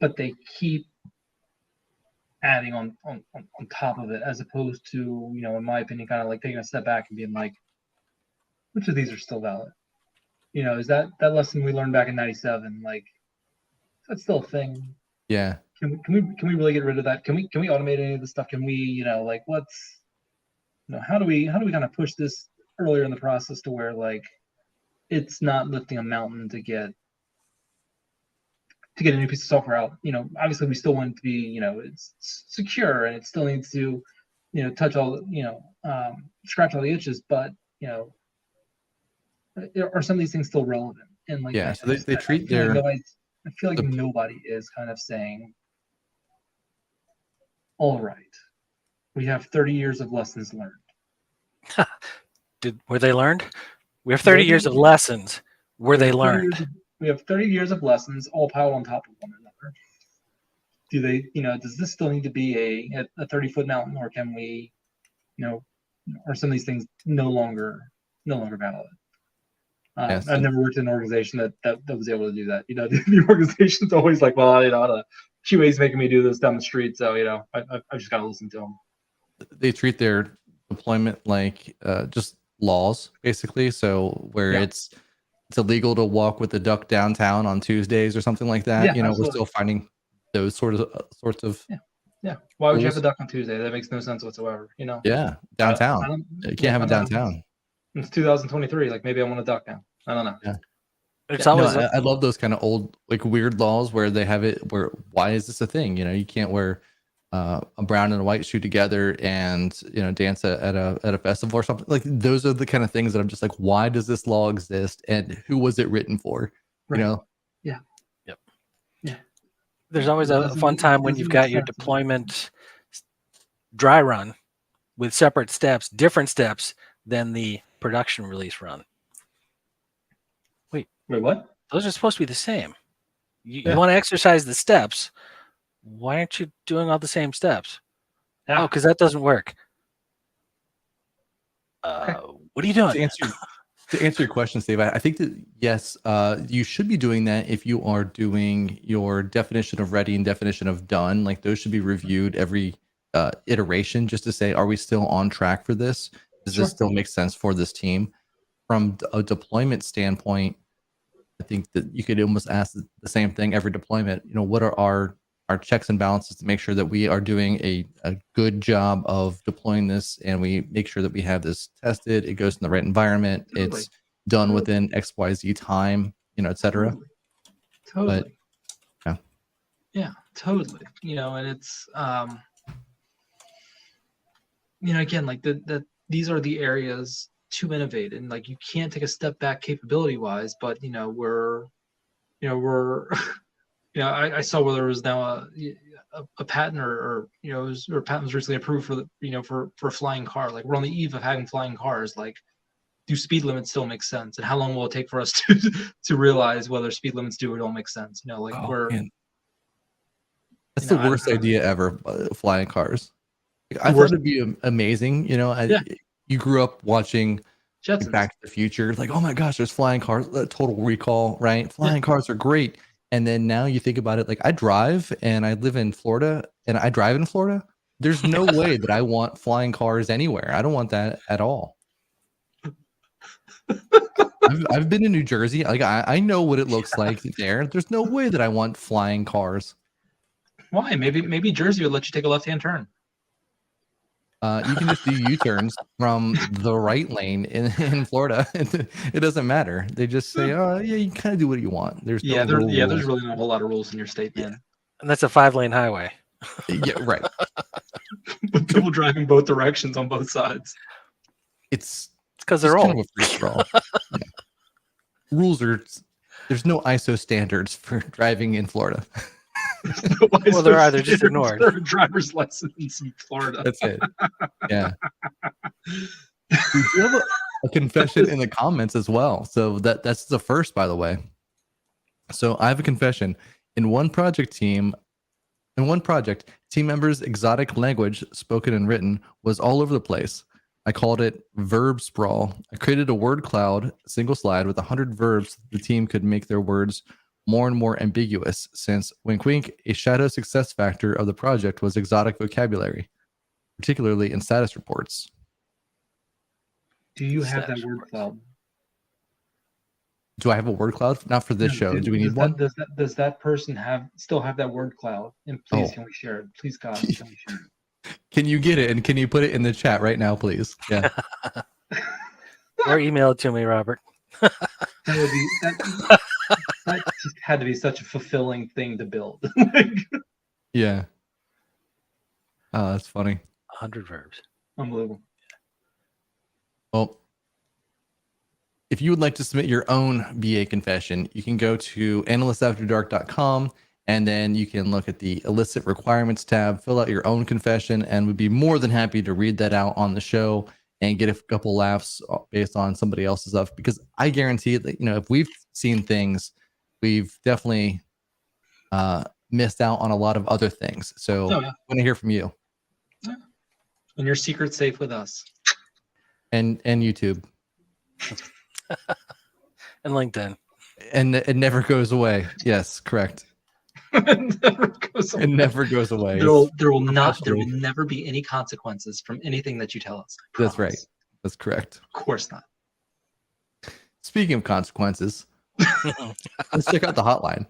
but they keep adding on top of it, as opposed to, in my opinion, kind of like taking a step back and being like, which of these are still valid? Is that lesson we learned back in 97, like, is that still a thing? Yeah. Can we really get rid of that? Can we automate any of this stuff? Can we, what's, how do we kind of push this earlier in the process to where, like, it's not lifting a mountain to get a new piece of software out? Obviously we still want it to be, it's secure, and it still needs to, touch all, scratch all the itches, but, are some of these things still relevant? And like, yeah, so they treat their, I feel like nobody is kind of saying, all right, we have 30 years of lessons learned. Were they learned? We have 30 years of lessons. Were they learned? We have 30 years of lessons all piled on top of one another. Do they, does this still need to be a 30-foot mountain, or can we, are some of these things no longer valid? Yes. I've never worked in an organization that was able to do that. The organization's always like, well, QA's making me do this down the street, so I just gotta listen to them. They treat their deployment like just laws, basically. So where it's illegal to walk with the duck downtown on Tuesdays or something like that. Yeah, we're still finding those sorts of. Yeah. Why would you have a duck on Tuesday? That makes no sense whatsoever. Yeah, downtown. You can't have it downtown. It's 2023. Like, maybe I want a duck now. I don't know. Yeah. It's always. I love those kind of old, like, weird laws where they have it where, why is this a thing? You can't wear a brown and a white shoe together and dance at a festival or something. Like, those are the kind of things that I'm just like, why does this law exist, and who was it written for? Right. Yeah. Yep. Yeah. There's always a fun time when you've got your deployment dry run with separate steps, different steps than the production release run. Wait, what? Those are supposed to be the same. You want to exercise the steps. Why aren't you doing all the same steps? Yeah. Oh, because that doesn't work. Okay. What are you doing? To answer your question, Steve, I think that yes, you should be doing that if you are doing your definition of ready and definition of done. Like, those should be reviewed every iteration, just to say, are we still on track for this? Does this still make sense for this team? From a deployment standpoint, I think that you could almost ask the same thing every deployment. What are our checks and balances to make sure that we are doing a good job of deploying this, and we make sure that we have this tested, it goes in the right environment, it's done within XYZ time, et cetera. Totally. But, yeah, totally. And it's again, like these are the areas to innovate, and like, you can't take a step back capability wise, but we're I saw where there was now a patent or a patent was recently approved for for a flying car. Like, we're on the eve of having flying cars. Like, do speed limits still make sense, and how long will it take for us to realize whether speed limits do or don't make sense? Man. That's the worst idea ever. Flying cars. I thought it'd be amazing. You grew up watching Jetsons. Back to the Future, like, oh my gosh, there's flying cars, Total Recall, right? Flying cars are great. And then now you think about it, like I drive and I live in Florida and I drive in Florida. There's no way that I want flying cars anywhere. I don't want that at all. I've been in New Jersey. Like I know what it looks like there. There's no way that I want flying cars. Why? Maybe Jersey would let you take a left-hand turn. You can just do U-turns from the right lane in Florida. It doesn't matter. They just say, "Oh, yeah, you kind of do what you want." There's no there's rules. really not a whole lot of rules in your state, man. And that's a 5-lane highway. Yeah, right. With people driving both directions on both sides. It's because they're kind old. of a free for all. Yeah. Rules are. There's no ISO standards for driving in Florida. Well, they're either just ignored. For a driver's license in Florida. That's it. Yeah. We do have a confession in the comments as well. So that's the first, by the way. So I have a confession. In one project, team members' exotic language, spoken and written, was all over the place. I called it verb sprawl. I created a word cloud, single slide with 100 verbs. The team could make their words more and more ambiguous, since wink wink, a shadow success factor of the project was exotic vocabulary, particularly in status reports. Do you have that word cloud? Do I have a word cloud? Not for this show. Do we need one? Does that person still have that word cloud? And please, can we share it? Please, God, can we share it? Can you get it and can you put it in the chat right now, please? Yeah. Or email it to me, Robert. That would be that just had to be such a fulfilling thing to build. Yeah. Oh, that's funny. 100 verbs. Unbelievable. Well, if you would like to submit your own BA confession, you can go to analystsafterdark.com and then you can look at the illicit requirements tab, fill out your own confession, and we'd be more than happy to read that out on the show and get a couple laughs based on somebody else's stuff. Because I guarantee that, if we've seen things, we've definitely missed out on a lot of other things. So I want to hear from you. Yeah. And your secret's safe with us. And YouTube. And LinkedIn. And it never goes away. Yes, correct. It never goes away. It never goes away. There will never be any consequences from anything that you tell us. That's right. That's correct. Of course not. Speaking of consequences, let's check out the hotline.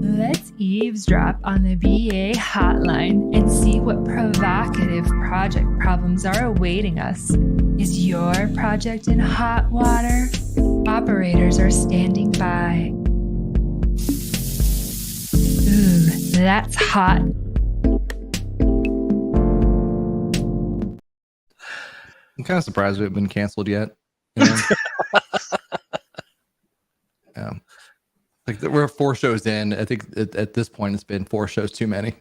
Let's eavesdrop on the BA hotline and see what provocative project problems are awaiting us. Is your project in hot water? Operators are standing by. Ooh, that's hot. I'm kind of surprised we haven't been canceled yet. Yeah. Like we're 4 shows in. I think at this point it's been 4 shows too many.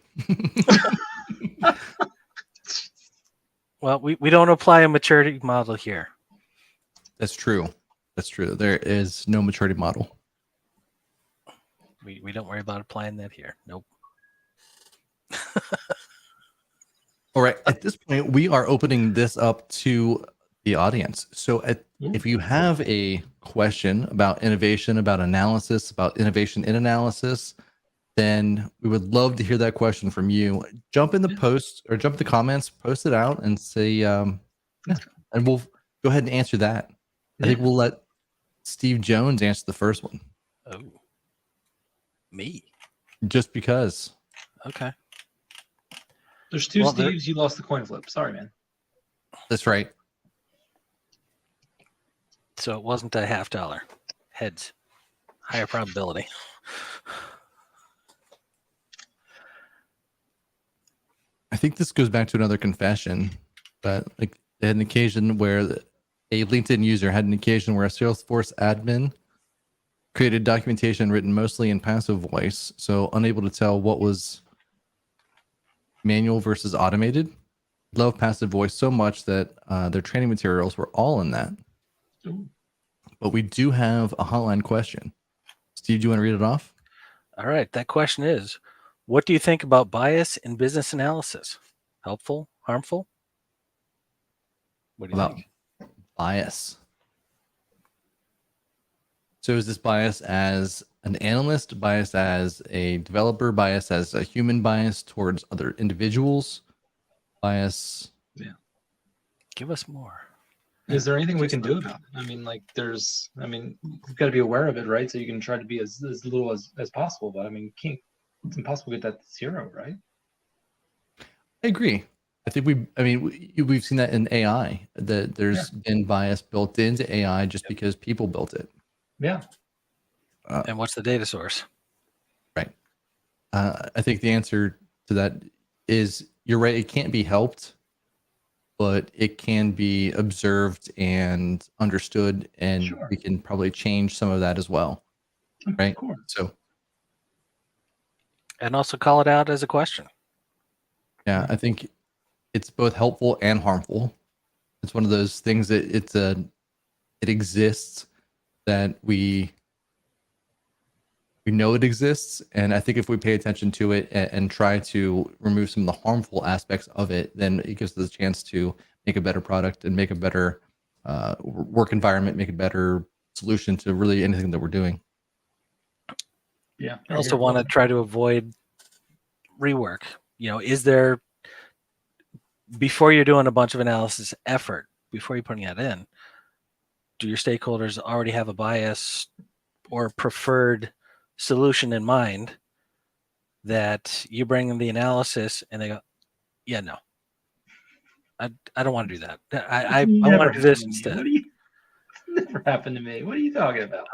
Well, we don't apply a maturity model here. That's true. That's true. There is no maturity model. We don't worry about applying that here. Nope. All right. At this point, we are opening this up to the audience. So if you have a question about innovation, about analysis, about innovation in analysis, then we would love to hear that question from you. Jump in the post or jump in the comments, post it out and say, and we'll go ahead and answer that. I think we'll let Steve Jones answer the first one. Oh, me? Just because. Okay. There's 2 Steves. You lost the coin flip. Sorry, man. That's right. So it wasn't a $50. Heads. Higher probability. I think this goes back to another confession, but like they had an occasion where a LinkedIn user had an occasion where a Salesforce admin created documentation written mostly in passive voice, so unable to tell what was manual versus automated. Love passive voice so much that their training materials were all in that. Ooh. But we do have a hotline question. Steve, do you want to read it off? All right. That question is, what do you think about bias in business analysis? Helpful, harmful? What do you About think? bias. So is this bias as an analyst, bias as a developer, bias as a human bias towards other individuals, bias? Give us more. Is there anything we Just can do about it? I mean, like, you've got to be aware of it, right? So you can try to be as little as possible. But I mean, it's impossible to get that to zero, right? I agree. I think we've seen that in AI, that there's been bias built into AI just because people built it. Yeah. And what's the data source? Right. I think the answer to that is you're right. It can't be helped, but it can be observed and understood, and Sure. we can probably change some of that as well. Right. Of course. So And also call it out as a question. yeah, I think it's both helpful and harmful. It's one of those things that it exists, that we know it exists, and I think if we pay attention to it and try to remove some of the harmful aspects of it, then it gives us a chance to make a better product and make a better work environment, make a better solution to really anything that we're doing. Yeah. I also want to try to avoid rework. Is there, before you're doing a bunch of analysis effort, before you're putting that in, do your stakeholders already have a bias or preferred solution in mind that you bring them the analysis and they go, yeah, no, I don't want to do that. I want to do this instead. What do you? Never happened to me. What are you talking about?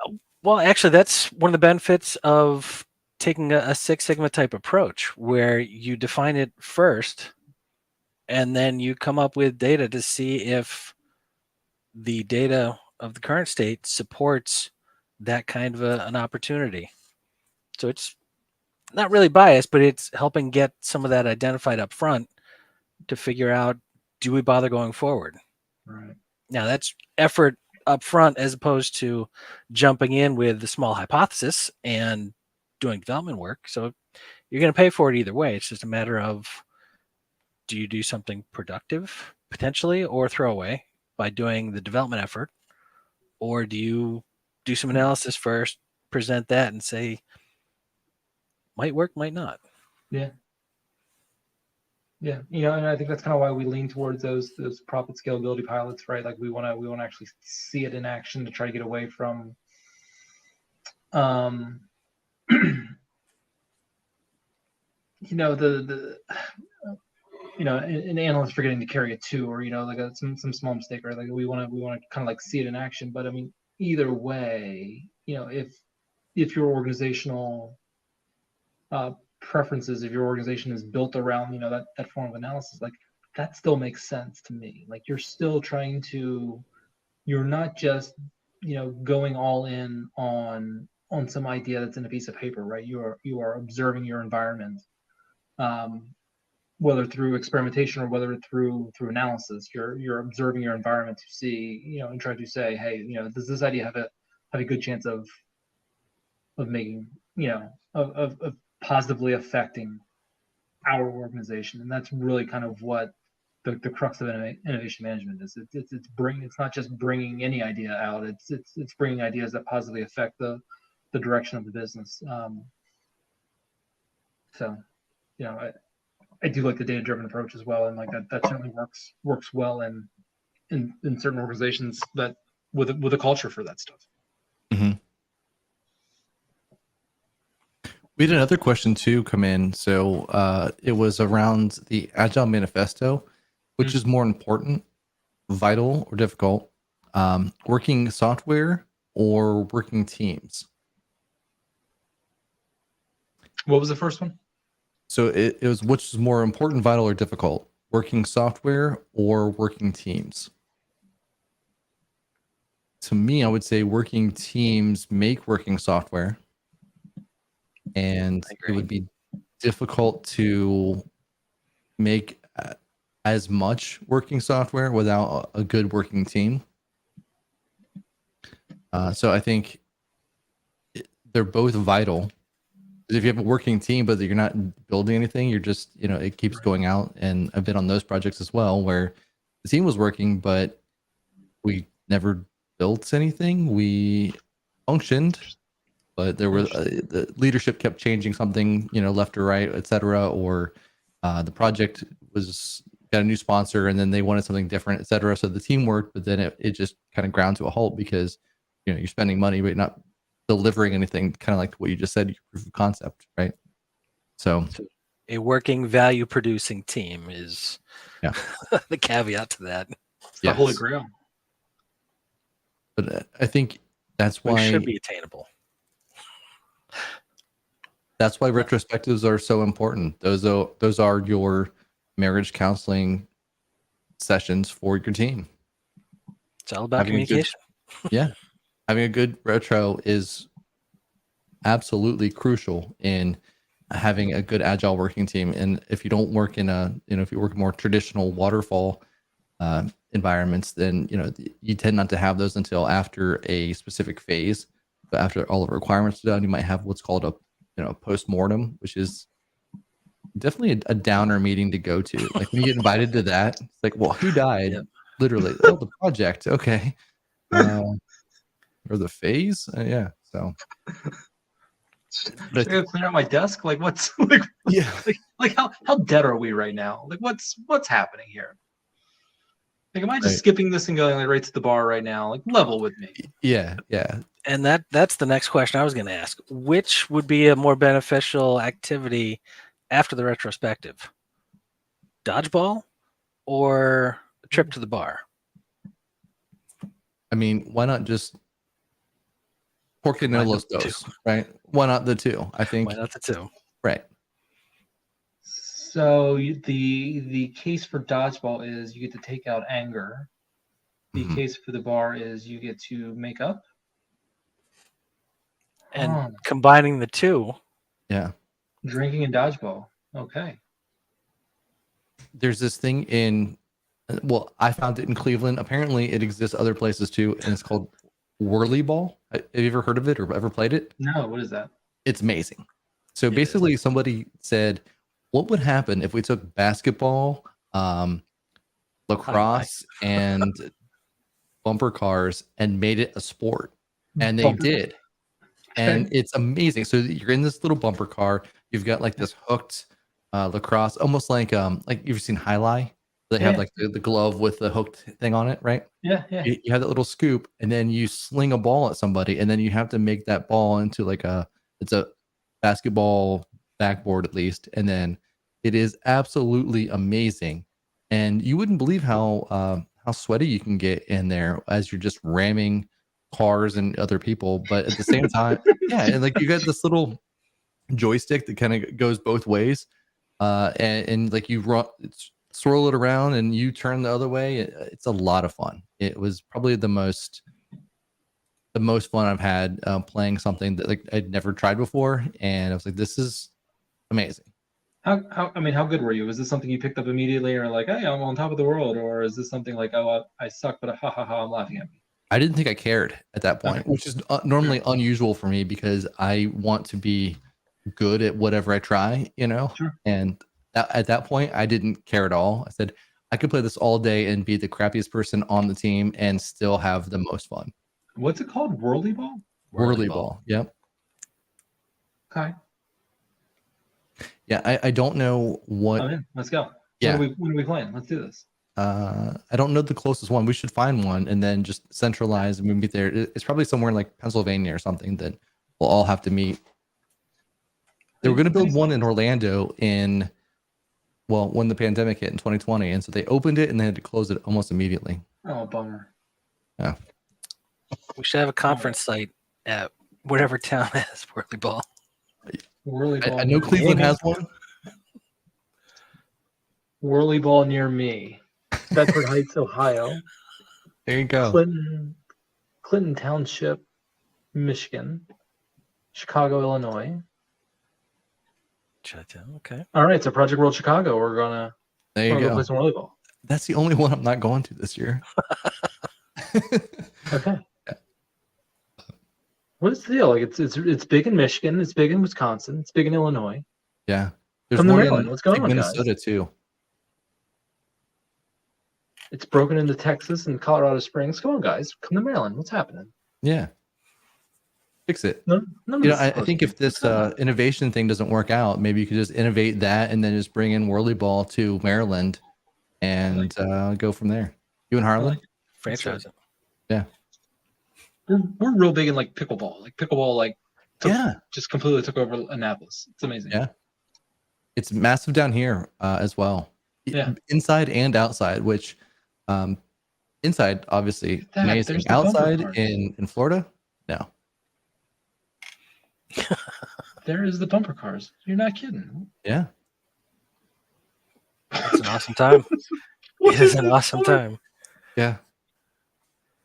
Well, actually, that's one of the benefits of taking a Six Sigma type approach, where you define it first and then you come up with data to see if the data of the current state supports that kind of an opportunity. So it's not really biased, but it's helping get some of that identified up front to figure out, do we bother going forward? Right. Now that's effort up front, as opposed to jumping in with the small hypothesis and doing development work. So you're going to pay for it either way. It's just a matter of, do you do something productive potentially or throw away by doing the development effort, or do you do some analysis first, present that, and say might work, might not? Yeah. Yeah, and I think that's kind of why we lean towards those profit scalability pilots, right? Like we want to actually see it in action to try to get away from, an analyst forgetting to carry a 2, or like some small mistake, right? Like we want to kind of like see it in action. But I mean, either way, if your organizational preferences, if your organization is built around that form of analysis, like that still makes sense to me. Like you're still you're not just going all in on some idea that's in a piece of paper, right? You are observing your environment, whether through experimentation or whether through analysis. You're observing your environment to see, and try to say, hey, does this idea have a good chance of making, of positively affecting our organization? And that's really kind of what the crux of innovation management is. It's not just bringing any idea out. It's bringing ideas that positively affect the direction of the business. So, I do like the data-driven approach as well, and like that certainly works well in certain organizations that with a culture for that stuff. Mm-hmm. We had another question too come in. So it was around the Agile Manifesto, which is more important, vital or difficult, working software or working teams? What was the first one? So it was, which is more important, vital or difficult, working software or working teams? To me, I would say working teams make working software, and it would be difficult to make as much working software without a good working team. So I think they're both vital, Because if you have a working team, but you're not building anything, you're just, it keeps going out. And I've been on those projects as well where the team was working, but we never built anything. We functioned, but there was the leadership kept changing something, left or right, etc. Or the project got a new sponsor and then they wanted something different, etc. So the team worked, but then it just kind of ground to a halt because you're spending money, but you're not delivering anything, kind of like what you just said, your proof of concept, right? So a working value producing team is Yeah. the caveat to that. It's the holy grail. But I think that's why It should be attainable. That's why retrospectives are so important. Those are your marriage counseling sessions for your team. It's all about communication. Having a good retro is absolutely crucial in having a good agile working team. And if you don't work in if you work more traditional waterfall environments, then you tend not to have those until after a specific phase. But after all the requirements are done, you might have what's called a post-mortem, which is definitely a downer meeting to go to. Like when you get invited to that, it's like, well, who died? Yep. Literally, the project. Okay. Or the phase. Yeah. So. Should I go clean out my desk? Like what's like? Yeah. Like how dead are we right now? Like what's happening here? Like, am I just Right. skipping this and going like right to the bar right now? Like level with me. Yeah. And that's the next question I was going to ask. Which would be a more beneficial activity after the retrospective? Dodgeball or a trip to the bar? I mean, why not just porque no Combine los the dos, right? Why not the two? I think. Why not the two? Right. So the case for dodgeball is you get to take out anger. The Mhm. case for the bar is you get to make up. And combining the two. Yeah. Drinking and dodgeball. Okay. There's this thing I found it in Cleveland. Apparently it exists other places too, and it's called whirly ball. Have you ever heard of it or ever played it? No, what is that? It's amazing. So It basically somebody said, what would happen if we took basketball, lacrosse, and bumper cars and made it a sport? And they did. And it's amazing. So you're in this little bumper car. You've got like this hooked lacrosse, almost like you've seen Highlight. They have like the glove with the hooked thing on it, right? Yeah. You have that little scoop, and then you sling a ball at somebody, and then you have to make that ball into it's a basketball backboard at least, and then it is absolutely amazing. And you wouldn't believe how sweaty you can get in there as you're just ramming cars and other people, but at the same time, and like you got this little joystick that kind of goes both ways, and like you swirl it around and you turn the other way. It's a lot of fun. It was probably the most fun I've had playing something that like I'd never tried before, and I was like, this is amazing. How good were you? Was this something you picked up immediately, or like, hey, I'm on top of the world, or is this something like, oh, I suck, but ha ha ha, I'm laughing at me? I didn't think I cared at that point, which is normally unusual for me because I want to be good at whatever I try, Sure. And at that point, I didn't care at all. I said, I could play this all day and be the crappiest person on the team and still have the most fun. What's it called? Whirly ball? Whirly ball. Yep. Okay. Yeah, I don't know what. I'm in. Let's go. Yeah. When are we playing? Let's do this. I don't know the closest one. We should find one and then just centralize and meet there. It's probably somewhere in like Pennsylvania or something that we'll all have to meet. They were going to build one in Orlando when the pandemic hit in 2020. And so they opened it and they had to close it almost immediately. Oh, bummer. Yeah. We should have a conference site at whatever town has whirly ball. Whirly ball. I know Cleveland has one. Whirly ball near me. Bedford Heights, Ohio. There you go. Clinton Township, Michigan. Chicago, Illinois. Okay. All right, so Project World Chicago. We're gonna go play some whirly ball. That's the only one I'm not going to this year. Okay. What's the deal? Like it's big in Michigan, it's big in Wisconsin, it's big in Illinois. Yeah. There's Come to one Maryland. in What's going on, Minnesota guys? too. It's broken into Texas and Colorado Springs. Come on, guys. Come to Maryland. What's happening? Yeah. Fix it. None of You know, this is I supposed think to if be. this innovation thing doesn't work out, maybe you could just innovate that and then just bring in Whirly Ball to Maryland and go from there. You and Harlan? Franchise it. Yeah. We're real big in like pickleball. Like pickleball, Yeah. just completely took over Annapolis. It's amazing. Yeah. It's massive down here as well. Yeah. Inside and outside, which inside obviously That, amazing. there's the bumper Outside cars. in Florida, no. There is the bumper cars. You're not kidding. Yeah. It's an awesome time. It is an awesome time. Yeah.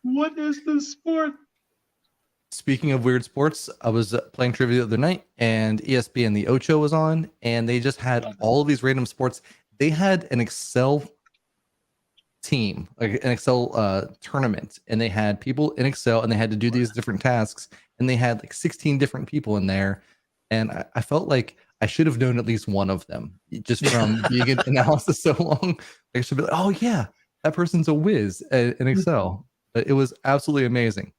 What is this sport? Speaking of weird sports, I was playing trivia the other night and ESPN the Ocho was on and they just had all of these random sports. They had an Excel team, like an Excel tournament, and they had people in Excel and they had to do these different tasks and they had like 16 different people in there. And I felt like I should have known at least one of them just from being in analysis so long. I should be like, oh yeah, that person's a whiz in Excel. But it was absolutely amazing.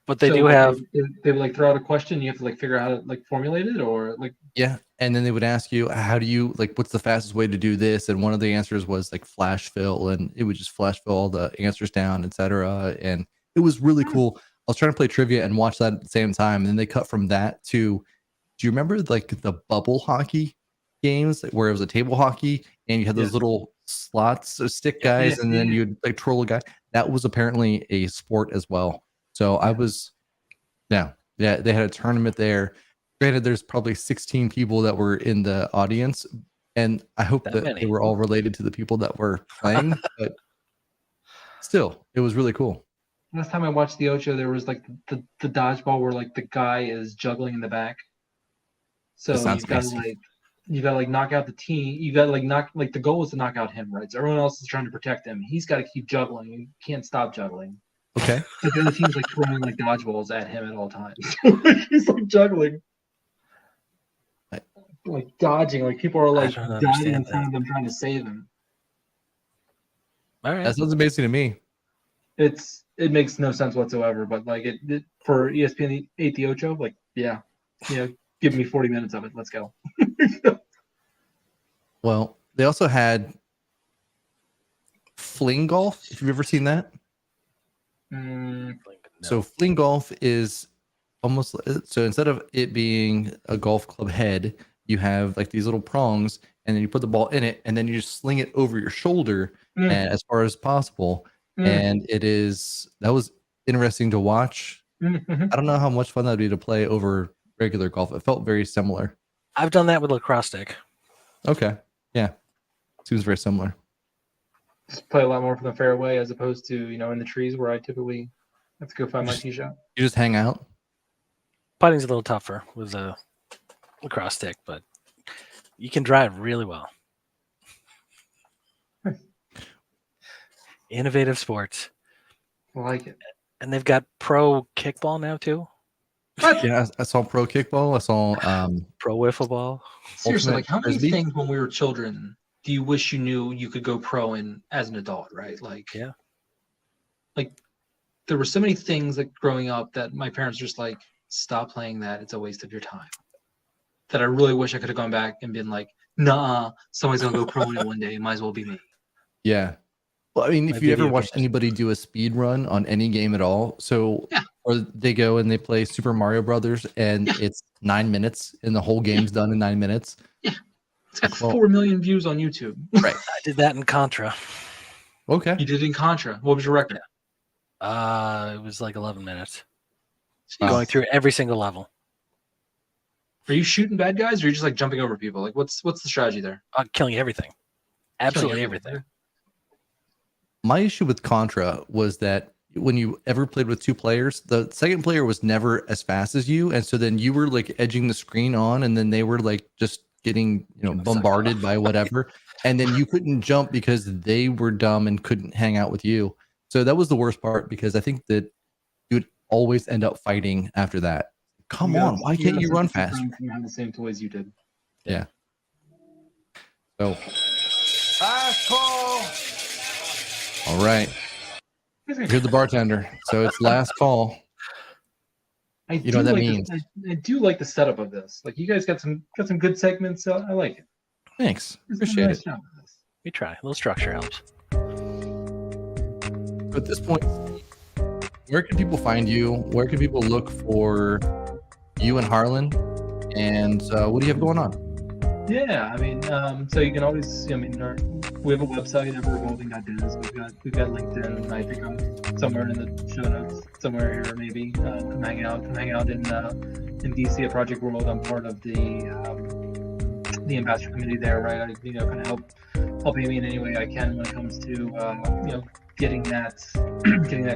But they do have they like throw out a question. You have to like figure out how to like formulate it, or like yeah. And then they would ask you, how do you like? What's the fastest way to do this? And one of the answers was like flash fill, and it would just flash fill all the answers down, etc. And it was really cool. I was trying to play trivia and watch that at the same time, and then they cut from that to. Do you remember like the bubble hockey games where it was a table hockey and you had those little slots of stick guys, and then you'd like troll a guy? That was apparently a sport as well. So I was, yeah, they had a tournament there. Granted, there's probably 16 people that were in the audience, and I hope that they were all related to the people that were playing, but still, it was really cool. last time I watched the Ocho, there was like the dodgeball where like the guy is juggling in the back. So you've got to like knock out the team. You got to like the goal is to knock out him, right? So everyone else is trying to protect him. He's got to keep juggling and can't stop juggling. Okay. But the other team's like throwing like dodgeballs at him at all times. He's like juggling, like dodging. Like people are like diving in front of them trying to save him. All right. That sounds amazing to me. It makes no sense whatsoever. But like it for ESPN 8 the Ocho, like give me 40 minutes of it. Let's go. Well, they also had fling golf. If you've ever seen that. No. So fling golf is almost so instead of it being a golf club head, you have like these little prongs, and then you put the ball in it, and then you just sling it over your shoulder as far as possible. And that was interesting to watch. I don't know how much fun that'd be to play over regular golf. It felt very similar. I've done that with lacrosse stick. Okay, yeah, seems very similar. Just play a lot more from the fairway as opposed to in the trees where I typically have to go find my tee shot. You just hang out. Putting's a little tougher with a lacrosse stick, but you can drive really well. Innovative sports. I like it. And they've got pro kickball now too. Yeah, I saw pro kickball. I saw pro wiffle ball. Seriously, like how many Frisbee? things when we were children do you wish you knew you could go pro in as an adult, right? Like, yeah. Like there were so many things like growing up that my parents were just like, stop playing that. It's a waste of your time. That I really wish I could have gone back and been like, nah, somebody's going to go pro in it one day. It might as well be me. Yeah. Well, I mean, if My you ever video watched games. anybody do a speed run on any game at all, so Yeah. or they go and they play Super Mario Brothers and it's 9 minutes and the whole game's done in 9 minutes. It's got Well- 4 million views on YouTube. Right. I did that in Contra. Okay. You did it in Contra. What was your record? It was like 11 minutes. Jeez. Going through every single level. Are you shooting bad guys or are you just like jumping over people? Like what's the strategy there? Killing everything. Absolutely Killing everything. My issue with Contra was that when you ever played with two players, the second player was never as fast as you, and so then you were like edging the screen on, and then they were like just getting bombarded by whatever, and then you couldn't jump because they were dumb and couldn't hang out with you. So that was the worst part because I think that you would always end up fighting after that. Come on, why can't you run fast? You have the same toys you did. Yeah. So, last call. All right. You're the bartender, so it's last call. You know what that means. I do like the setup of this. Like, you guys got some good segments, so I like it. Thanks. Appreciate it. Job with this. We try. A little structure helps. At this point, where can people find you? Where can people look for you and Harlan? And what do you have going on? Yeah, I mean, so you can always, we have a website, everrevolving.biz. We've got LinkedIn. I think I'm somewhere in the show notes, somewhere here maybe. Come hang out in DC at Project World. I'm part of the ambassador committee there, right? I kind of help Amy in any way I can when it comes to getting that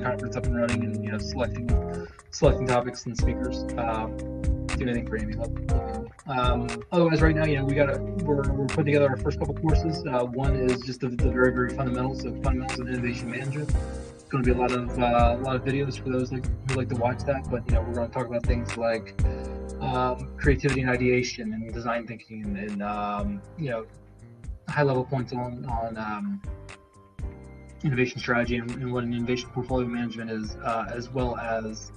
conference up and running, and selecting topics and speakers. Do anything for Amy. Love Amy. Otherwise, right now, we're putting together our first couple courses. One is just the very, very fundamentals of innovation management. It's going to be a lot of videos for those who like to watch that. But we're going to talk about things like creativity and ideation and design thinking, and high level points on innovation strategy and what an innovation portfolio management is, as well as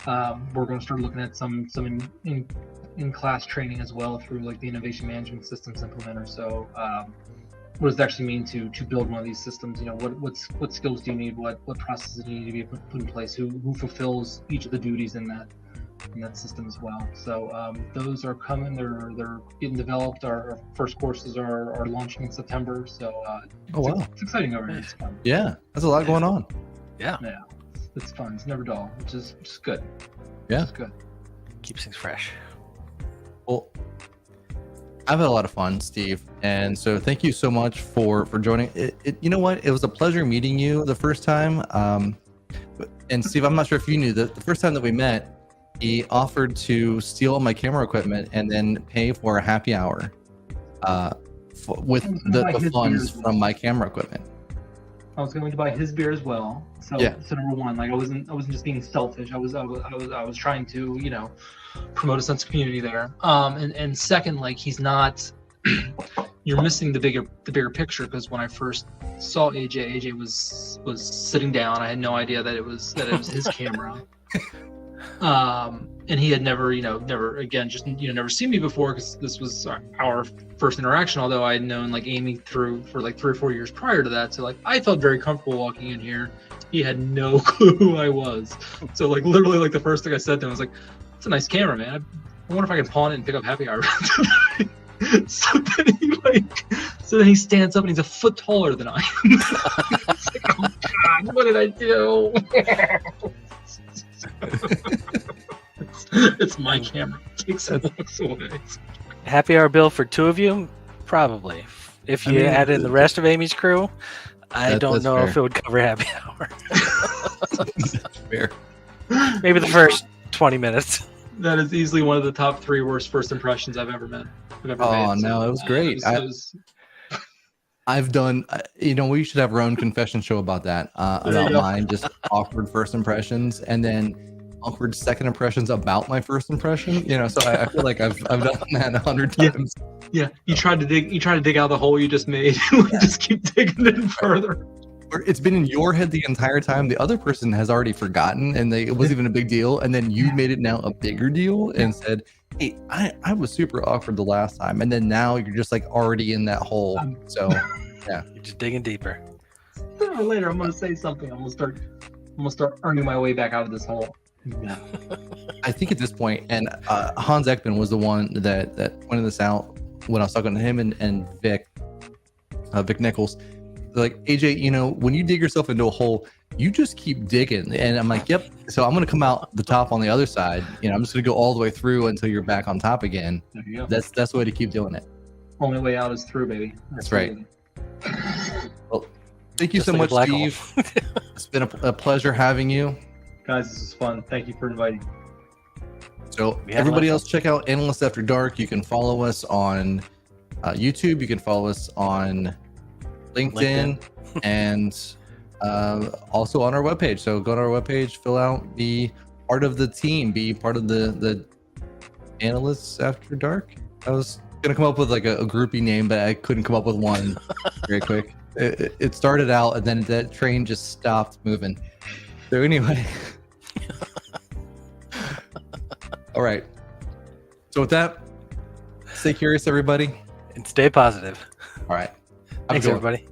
we're going to start looking at some in-class training as well through like the innovation management systems implementer. So what does it actually mean to build one of these systems? What skills do you need? What processes do you need to be put in place? Who fulfills each of the duties in that system as well? So those are coming. They're getting developed. Our first courses are launching in September. So it's exciting over here. It's fun. Yeah, there's a lot going on. Yeah. It's fun. It's never dull, which is just good. Yeah, it's good. Keeps things fresh. Well, I've had a lot of fun, Steve, and so thank you so much for joining. You know what? It was a pleasure meeting you the first time. And Steve, I'm not sure if you knew that the first time that we met, he offered to steal my camera equipment and then pay for a happy hour with the funds from my camera equipment. I was going to buy his beer as well. So number one, like I wasn't just being selfish. I was trying to, promote a sense of community there. And second, like he's not. You're missing the bigger picture, because when I first saw AJ was sitting down. I had no idea that it was his camera. And he had never seen me before, because this was our first interaction, although I had known like Amy for like 3 or 4 years prior to that. So like I felt very comfortable walking in here. He had no clue who I was. So like literally like the first thing I said to him was like, "It's a nice camera, man. I wonder if I can pawn it and pick up happy hour." So then he stands up and he's a foot taller than I am. It's like, oh God, what did I do? It's my camera. It takes it looks away. Happy hour bill for 2 of you? Probably. If you add in the rest of Amy's crew, I don't know if it would cover happy hour. That's fair. Maybe the first 20 minutes. That is easily one of the top 3 worst first impressions I've ever made. It was great. I've done, we should have our own confession show about that, about mine, just awkward first impressions, and then awkward second impressions about my first impression. So I feel like I've done that 100 times. Yeah, you tried to dig out the hole you just made. Just keep digging in further. Or it's been in your head the entire time. The other person has already forgotten, and it wasn't even a big deal. And then you made it now a bigger deal and said, "Hey, I was super awkward the last time," and then now you're just like already in that hole. So yeah, you're just digging deeper. Sooner or later, I'm gonna say something. I'm gonna start earning my way back out of this hole. Yeah. I think at this point, and Hans Ekman was the one that pointed this out when I was talking to him and Vic Nichols. Like, AJ, when you dig yourself into a hole, you just keep digging. And I'm like, yep. So I'm gonna come out the top on the other side. I'm just gonna go all the way through until you're back on top again. There you go. That's the way to keep doing it. Only way out is through, baby. That's right. Well, thank you so much, Steve. It's been a pleasure having you. Guys, this is fun. Thank you for inviting. So everybody else, check out Analysts After Dark. You can follow us on YouTube. You can follow us on LinkedIn. And Also on our webpage. So go to our webpage, fill out, be part of the team, be part of the Analysts After Dark. I was gonna come up with like a groupie name, but I couldn't come up with one very quick. It started out and then that train just stopped moving. So anyway. All right. So with that, stay curious, everybody. And stay positive. All right. Have a Thanks, good one. everybody.